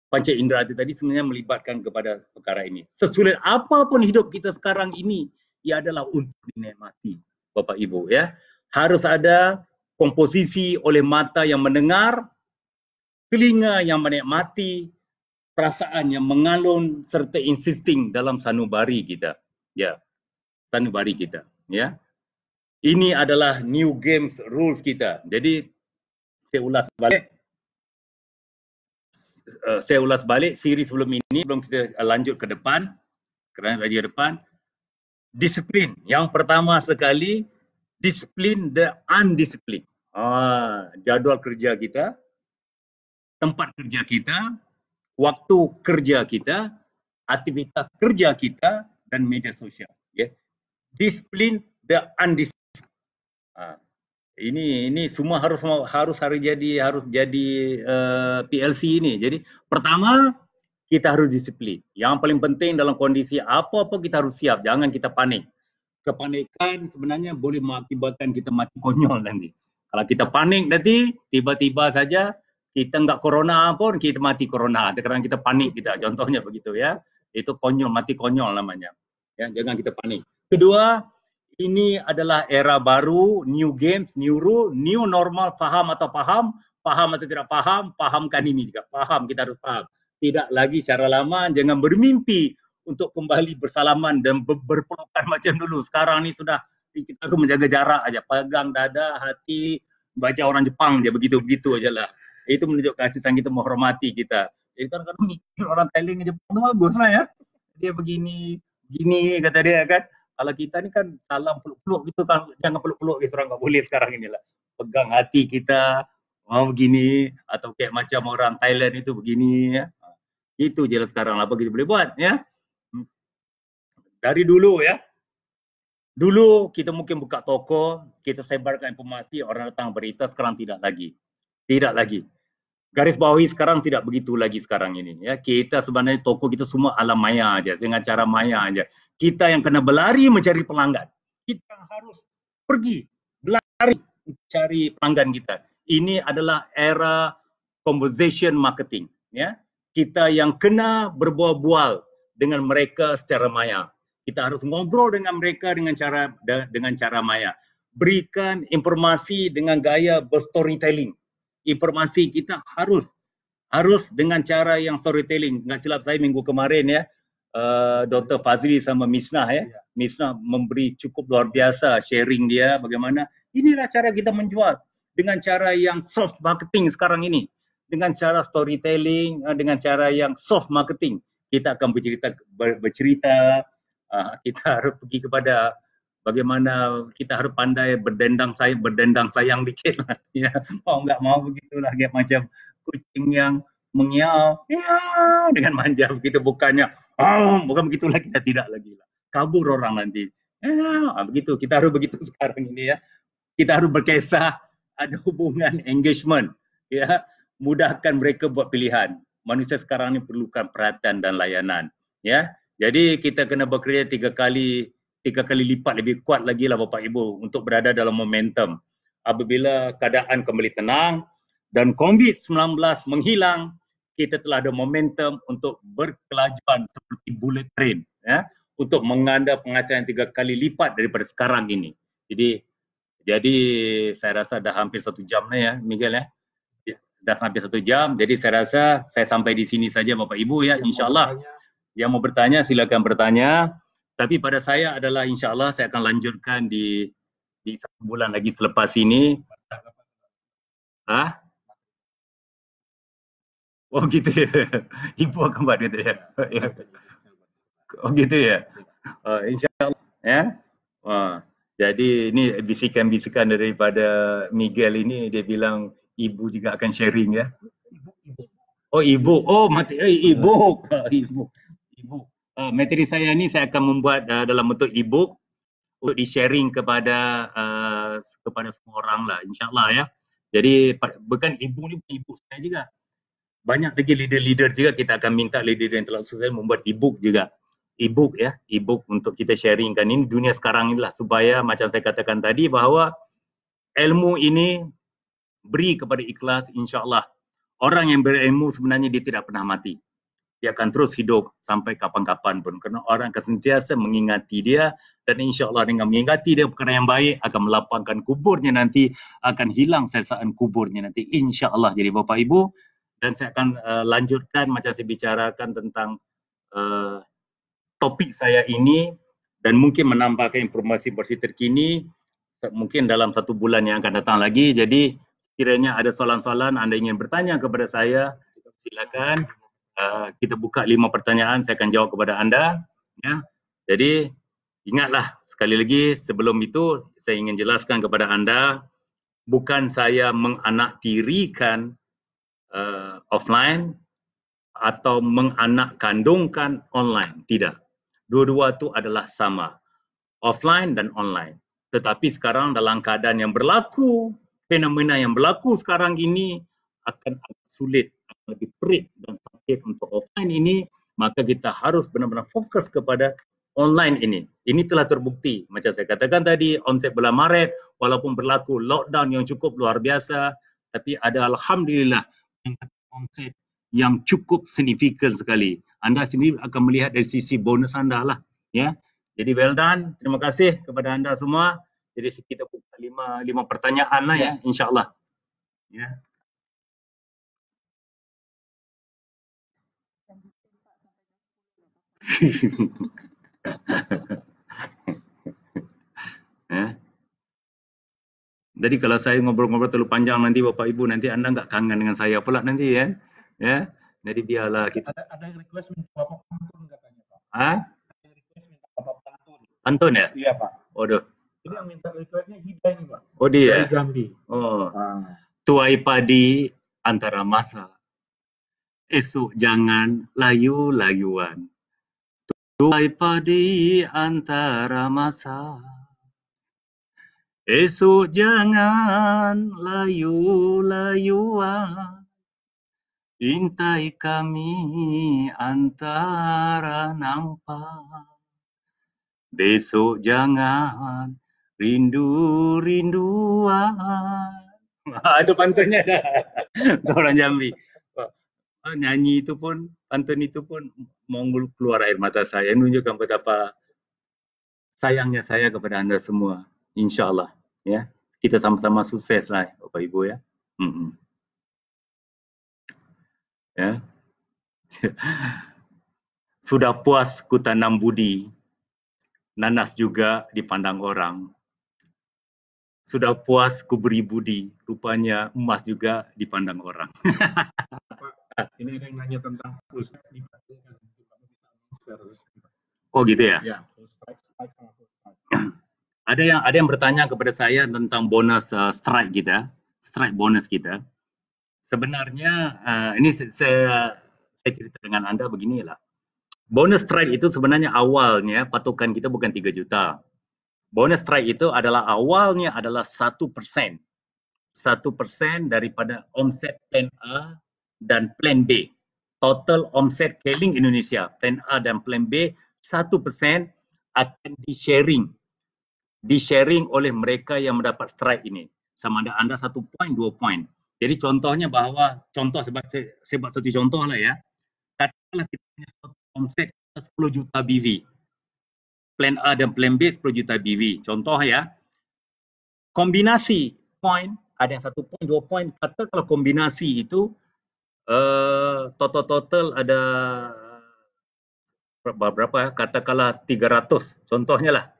Panca indera itu tadi sebenarnya melibatkan kepada perkara ini. Sesulit apapun hidup kita sekarang ini, ia adalah untuk dinikmati, Bapak Ibu, ya. Harus ada komposisi oleh mata yang mendengar, telinga yang menikmati, perasaan yang mengalun serta insisting dalam sanubari kita. Ya. Sanubari kita, ya. Ini adalah new games rules kita. Jadi saya ulas balik siri sebelum ini, sebelum kita lanjut ke depan, disiplin. Yang pertama sekali, disiplin the undisciplined. Jadual kerja kita, tempat kerja kita, waktu kerja kita, aktivitas kerja kita, dan media sosial. Disiplin the undisciplined. Ini semua harus jadi PLC ini. Jadi pertama kita harus disiplin. Yang paling penting dalam kondisi apa-apa kita harus siap. Jangan kita panik. Kepanikan sebenarnya boleh mengakibatkan kita mati konyol nanti. Kalau kita panik nanti tiba-tiba saja kita enggak corona pun kita mati corona kerana kita panik kita. Contohnya begitu ya. Itu konyol, mati konyol namanya. Ya, jangan kita panik. Kedua, ini adalah era baru, new games, new rule, new normal, faham atau tidak paham, pahamkan ini juga. Faham, kita harus paham. Tidak lagi cara lama, jangan bermimpi untuk kembali bersalaman dan berpelukan macam dulu. Sekarang ni sudah kita harus menjaga jarak aja, pegang dada, hati, baca orang Jepang je, begitu-begitu aja lah. Itu menunjukkan kasih sayang kita, menghormati kita. Jadi kadang-kadang mikir orang Thailand ni Jepang tu bagus lah ya. Dia begini, gini kata dia kan. Kalau kita ni kan salam peluk-peluk gitu kan, jangan peluk-peluk ke seorang, tak boleh sekarang inilah. Pegang hati kita, begini, atau kayak macam orang Thailand itu begini ya. Itu je lah sekarang, apa kita boleh buat ya. Dari dulu ya, dulu kita mungkin buka toko, kita sebarkan informasi, orang datang berita, sekarang tidak lagi. Tidak lagi. Garis bawahi sekarang tidak begitu lagi sekarang ini ya. Kita sebenarnya toko kita semua ala maya aja, dengan cara maya aja. Kita yang kena berlari mencari pelanggan. Kita harus pergi berlari mencari pelanggan kita. Ini adalah era conversation marketing ya. Kita yang kena berbual-bual dengan mereka secara maya. Kita harus ngobrol dengan mereka dengan cara maya. Berikan informasi dengan gaya berstorytelling. Informasi kita harus dengan cara yang storytelling. Enggak silap saya minggu kemarin ya, Dr. Fazli sama Misnah ya. Misnah memberi cukup luar biasa sharing dia bagaimana. Inilah cara kita menjual dengan cara yang soft marketing sekarang ini. Dengan cara storytelling, dengan cara yang soft marketing. Kita akan bercerita, kita harus pergi kepada bagaimana kita harus pandai berdendang sayang dikit lah. Ya, mau nggak mau begitulah, kayak macam kucing yang mengiau ya, dengan manja begitu, bukannya bukan begitulah, kita tidak lagi lah, kabur orang nanti ya, begitu kita harus begitu sekarang ini ya. Kita harus berkisah, ada hubungan engagement ya, mudahkan mereka buat pilihan. Manusia sekarang ini perlukan perhatian dan layanan ya. Jadi kita kena bekerja tiga kali lipat lebih kuat lagi lah Bapak Ibu untuk berada dalam momentum. Apabila keadaan kembali tenang dan COVID-19 menghilang, kita telah ada momentum untuk berkelajuan seperti bullet train ya, untuk menganda penghasilan 3 kali lipat daripada sekarang ini. Jadi saya rasa dah hampir 1 jam lah ya Miguel ya. Dah hampir 1 jam. Jadi saya rasa saya sampai di sini saja Bapak Ibu ya, insya-Allah. Yang mau bertanya silakan bertanya. Tapi pada saya adalah insya-Allah saya akan lanjutkan di 1 bulan lagi selepas ini. Oh gitu ya. Ibu akan buat gitu ya. Oh gitu ya. Insya-Allah ya. Jadi ini bisikan-bisikan daripada Miguel ini, dia bilang ibu juga akan sharing ya. Oh ibu, ibu. Ibu. Materi saya ni saya akan membuat dalam bentuk e-book untuk di-sharing kepada semua orang lah, insya-Allah ya. Jadi bukan ibu ni, ibu saya juga. Banyak lagi leader-leader juga, kita akan minta leader yang telah sukses membuat e-book juga. E-book ya, e-book untuk kita sharingkan. Ini dunia sekarang inilah, supaya macam saya katakan tadi bahawa ilmu ini beri kepada ikhlas, insya-Allah. Orang yang berilmu sebenarnya dia tidak pernah mati. Dia akan terus hidup sampai kapan-kapan pun, kerana orang akan sentiasa mengingati dia, dan insya-Allah dengan mengingati dia perkara yang baik akan melapangkan kuburnya nanti, akan hilang sesaan kuburnya nanti, insya-Allah. Jadi Bapak Ibu, dan saya akan lanjutkan macam saya bicarakan tentang topik saya ini, dan mungkin menambahkan informasi-informasi terkini mungkin dalam 1 bulan yang akan datang lagi. Jadi sekiranya ada soalan-soalan anda ingin bertanya kepada saya, silakan. Kita buka 5 pertanyaan, saya akan jawab kepada anda ya. Jadi ingatlah, sekali lagi sebelum itu saya ingin jelaskan kepada anda, bukan saya menganaktirikan offline atau menganak kandungkan online, tidak. Dua-dua itu adalah sama, offline dan online. Tetapi sekarang dalam keadaan yang berlaku, fenomena yang berlaku sekarang ini akan agak sulit, akan lebih perit dan sakit untuk offline ini, maka kita harus benar-benar fokus kepada online ini. Ini telah terbukti. Macam saya katakan tadi, omset bulan Maret, walaupun berlaku lockdown yang cukup luar biasa, tapi ada alhamdulillah omset yang cukup signifikan sekali. Anda sendiri akan melihat dari sisi bonus anda lah. Ya. Jadi well done. Terima kasih kepada anda semua. Jadi kita buka lima pertanyaan lah ya, insyaAllah. Ya. Ya. Jadi kalau saya ngobrol-ngobrol terlalu panjang nanti Bapak Ibu, nanti anda nggak kangen dengan saya pula nanti ya. Ya. Jadi biarlah kita. Ada request minta Bapak pantun katanya Pak. Hah? Ada request minta Bapak pantun. Pantun ya? Iya Pak. Waduh. Ini yang minta requestnya Hida ini Pak. Oh dia. Dari Jambi. Oh. Tuai padi antara masa. Esok jangan layu-layuan. Tuai padi antara masa. Esok jangan layu-layuan. Intai kami antara nampak. Besok jangan rindu-rinduan. Itu pantunnya dah. Orang Jambi. Nyanyi itu pun, pantun itu pun mau keluar air mata saya. Menunjukkan betapa sayangnya saya kepada anda semua. InsyaAllah. Ya. Kita sama-sama sukses lah Bapak Ibu ya. Ya. Sudah puas ku tanam budi, nanas juga dipandang orang. Sudah puas ku beri budi, rupanya emas juga dipandang orang. Pak, ini ada yang nanya tentang full strike dikatakan. Oh gitu ya? Ya, full strike sama full strike. Ada yang bertanya kepada saya tentang bonus strike kita, strike bonus kita. Sebenarnya ini saya cerita dengan anda beginilah. Bonus strike itu sebenarnya awalnya patokan kita bukan 3 juta. Bonus strike itu adalah awalnya adalah 1%. 1% daripada omset plan A dan plan B. Total omset Keling Indonesia, plan A dan plan B, 1% akan di-sharing oleh mereka yang mendapat strike ini. Sama ada anda 1 poin, 2 poin. Jadi contohnya bahawa, sebab saya buat satu contoh lah ya. Katakanlah kita punya omset 10 juta BV. Plan A dan plan B 10 juta BV. Contoh ya. Kombinasi poin, ada yang 1 poin, 2 poin. Kata kalau kombinasi itu total ada berapa ya? Katakanlah 300. Contohnya lah.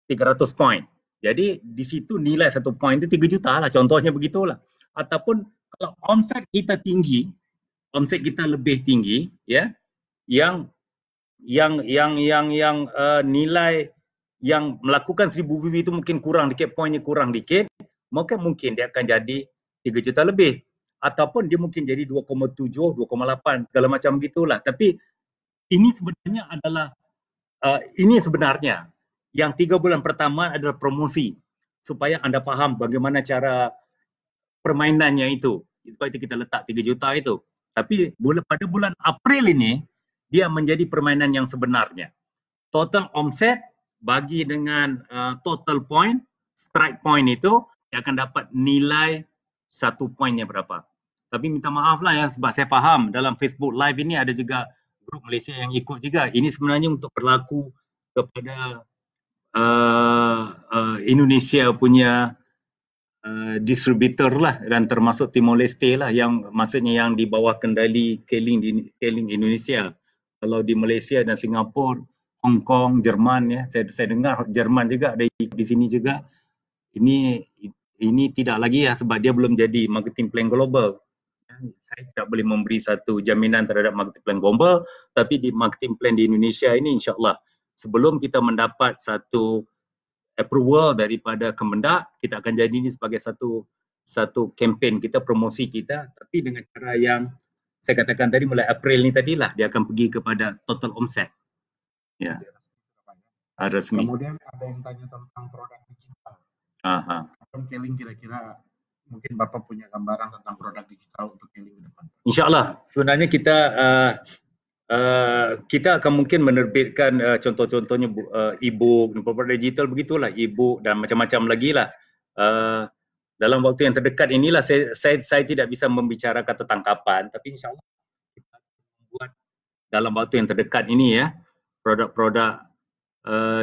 300 poin. Jadi di situ nilai 1 poin itu 3 juta lah. Contohnya begitulah. Ataupun kalau omset kita tinggi, omset kita lebih tinggi, ya, yang nilai yang melakukan 1000 BB itu mungkin kurang dikit, poinnya kurang dikit, mungkin dia akan jadi 3 juta lebih. Ataupun dia mungkin jadi 2,7, 2,8, segala macam gitulah. Tapi ini sebenarnya adalah, yang 3 bulan pertama adalah promosi. Supaya anda faham bagaimana cara permainannya itu. Sebab itu kita letak 3 juta itu. Tapi pada bulan April ini, dia menjadi permainan yang sebenarnya. Total omset bagi dengan total point, strike point itu, dia akan dapat nilai 1 poinnya berapa. Tapi minta maaf lah ya, sebab saya faham dalam Facebook Live ini ada juga grup Malaysia yang ikut juga. Ini sebenarnya untuk berlaku kepada Indonesia punya distributor lah, dan termasuk Timor Leste lah, yang maksudnya yang di bawah kendali Keling Indonesia. Kalau di Malaysia dan Singapura, Hong Kong, Jerman ya, saya dengar Jerman juga ada di sini juga. Ini tidak lagi ya, sebab dia belum jadi marketing plan global. Saya tidak boleh memberi satu jaminan terhadap marketing plan global, tapi di marketing plan di Indonesia ini insya-Allah sebelum kita mendapat satu approval daripada Kemendak, kita akan jadi ini sebagai satu kempen kita, promosi kita, tapi dengan cara yang saya katakan tadi mulai April ni tadilah dia akan pergi kepada total omset. Ya. Resmi. Kemudian ada yang tanya tentang produk digital. Kapan Keling kira-kira, mungkin Bapak punya gambaran tentang produk digital untuk Keling ke depan? InsyaAllah. Sebenarnya kita akan mungkin menerbitkan contoh-contohnya e-book, produk digital begitulah, e-book dan macam-macam lagi lah. Dalam waktu yang terdekat inilah saya tidak bisa membicarakan tentang kapan, tapi insyaAllah kita buat dalam waktu yang terdekat ini ya, produk-produk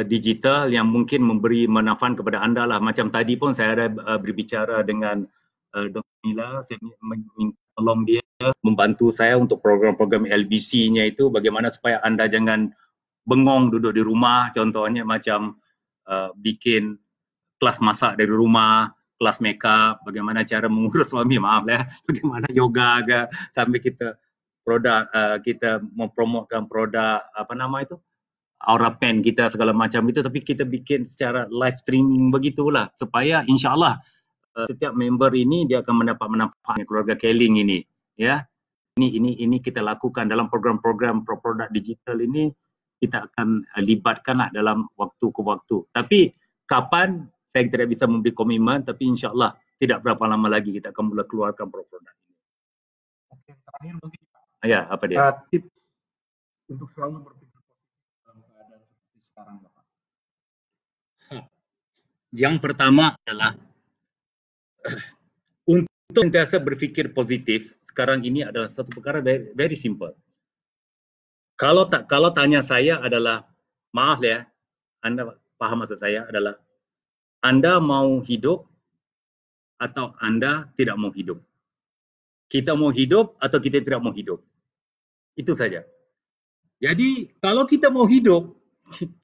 digital yang mungkin memberi manfaat kepada anda lah. Macam tadi pun saya ada berbicara dengan Dr. Mila, saya minta tolong dia membantu saya untuk program-program LBC-nya itu bagaimana supaya anda jangan bengong duduk di rumah, contohnya macam bikin kelas masak dari rumah, kelas makeup, bagaimana cara mengurus suami, maaf lah, bagaimana yoga ke, sambil kita kita mempromotkan produk apa nama itu, Aura Pen kita segala macam itu, tapi kita bikin secara live streaming begitulah supaya insyaAllah setiap member ini dia akan mendapat manfaat keluarga Keling ini ya. Ini kita lakukan dalam program-program produk digital ini, kita akan libatkanlah dalam waktu ke waktu. Tapi kapan saya tidak bisa memberi komitmen, tapi insyaAllah tidak berapa lama lagi kita akan mula keluarkan produk ini. Oke, terakhir mungkin ya, apa dia? Tips untuk selalu berpikir dalam keadaan seperti sekarang, Bapak. Yang pertama adalah untuk sentiasa berfikir positif. Sekarang ini adalah satu perkara very simple. Kalau tanya saya adalah, maaf ya, anda paham maksud saya adalah, anda mau hidup atau anda tidak mau hidup? Kita mau hidup atau kita tidak mau hidup? Itu saja. Jadi kalau kita mau hidup,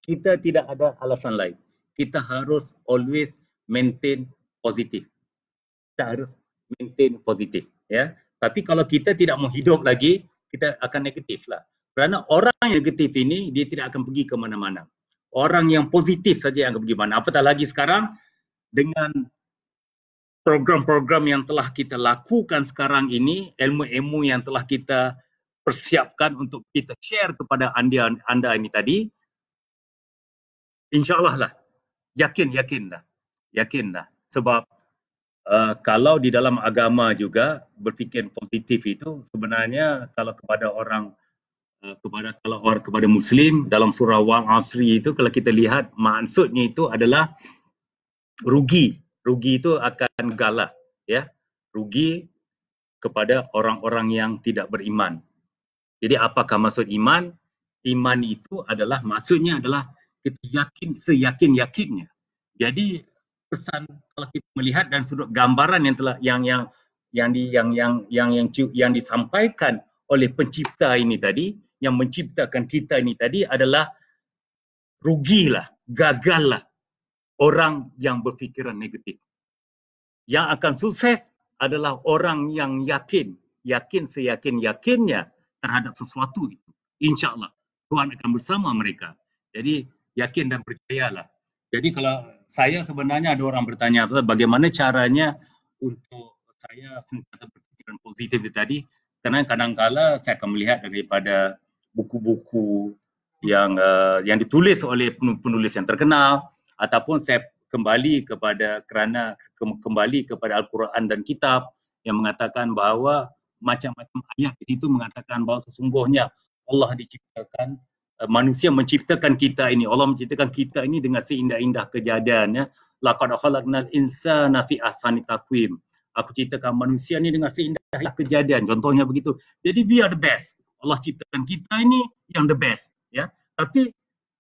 kita tidak ada alasan lain. Kita harus always maintain positif. Kita harus maintain positif. Ya. Tapi kalau kita tidak mau hidup lagi, kita akan negatif lah. Kerana orang yang negatif ini, dia tidak akan pergi ke mana-mana. Orang yang positif saja yang akan pergi mana. Apatah lagi sekarang, dengan program-program yang telah kita lakukan sekarang ini, ilmu-ilmu yang telah kita persiapkan untuk kita share kepada anda ini tadi, insyaAllah lah, yakin dah. Sebab kalau di dalam agama juga berfikir positif itu sebenarnya kalau kepada orang kepada Muslim dalam surah Wal Asri itu, kalau kita lihat maksudnya itu adalah rugi itu akan galah ya, rugi kepada orang-orang yang tidak beriman. Jadi apakah maksud iman? Iman itu adalah maksudnya adalah kita yakin seyakin-yakinnya. Jadi pesan kalau kita melihat dan sudut gambaran yang telah yang disampaikan oleh pencipta ini tadi, yang menciptakan kita ini tadi adalah rugilah, gagallah orang yang berfikiran negatif. Yang akan sukses adalah orang yang yakin seyakin-yakinnya terhadap sesuatu itu. InsyaAllah Tuhan akan bersama mereka. Jadi yakin dan percayalah. Jadi kalau saya sebenarnya ada orang bertanya bagaimana caranya untuk saya sentiasa berfikiran positif itu tadi, karena kadang-kala saya akan melihat daripada buku-buku yang ditulis oleh penulis yang terkenal, ataupun saya kembali kepada Al-Quran dan kitab yang mengatakan bahawa macam-macam ayat di situ mengatakan bahawa sesungguhnya Allah diciptakan, manusia menciptakan kita ini, Allah menciptakan kita ini dengan seindah-indah kejadiannya. Laqad khalaqnal insana fi ahsani taqwim. Aku ciptakan manusia ini dengan seindah kejadian. Contohnya begitu. Jadi we are the best. Allah ciptakan kita ini yang the best, ya. Tapi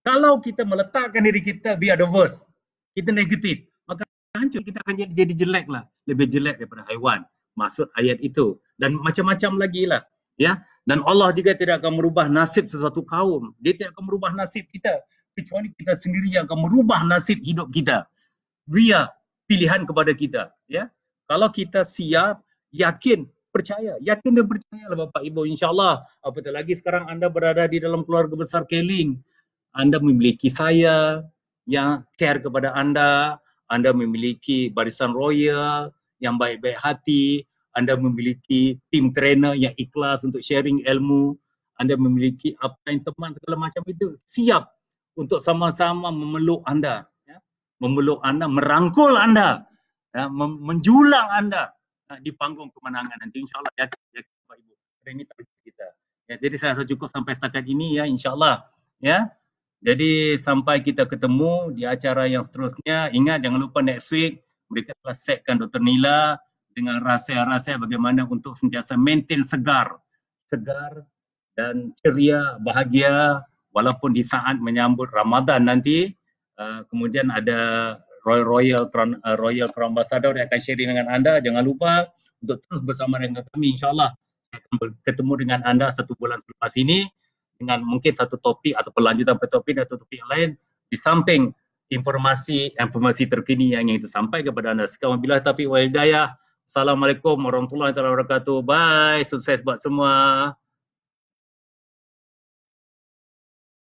kalau kita meletakkan diri kita we are the worst, kita negatif, maka hancur, kita akan jadi jelek lah, lebih jelek daripada haiwan. Maksud ayat itu. Dan macam-macam lagi lah. Ya? Dan Allah juga tidak akan merubah nasib sesuatu kaum. Dia tidak akan merubah nasib kita. Kecuali kita sendiri yang akan merubah nasib hidup kita. Dia pilihan kepada kita. Ya? Kalau kita siap, yakin, percaya. Yakin dan percaya lah Bapak Ibu. InsyaAllah. Apatah lagi sekarang anda berada di dalam keluarga besar Keling. Anda memiliki saya yang care kepada anda memiliki barisan royal yang baik-baik hati, anda memiliki tim trainer yang ikhlas untuk sharing ilmu, anda memiliki apa yang teman segala macam itu siap untuk sama-sama memeluk anda, ya, memeluk anda, merangkul anda, ya, menjulang anda di panggung kemenangan nanti, insyaAllah. Yakin Bapak Ibu, ini target kita. Ya, jadi saya rasa cukup sampai setakat ini, ya, insyaAllah. Ya, jadi sampai kita ketemu di acara yang seterusnya. Ingat, jangan lupa next week mereka telah setkan Dr. Nila dengan rahsia-rahsia bagaimana untuk sentiasa maintain segar dan ceria, bahagia walaupun di saat menyambut Ramadan nanti. Kemudian ada Royal Crown Ambassador yang akan sharing dengan anda. Jangan lupa untuk terus bersama dengan kami, insyaAllah. Saya akan bertemu dengan anda 1 bulan selepas ini dengan mungkin satu topik atau pelanjutan topik atau topik yang lain di samping informasi terkini yang ingin kita sampaikan kepada anda. Sekian wabillahi taufiq wal hidayah. Assalamualaikum warahmatullahi wabarakatuh. Bye. Sukses buat semua.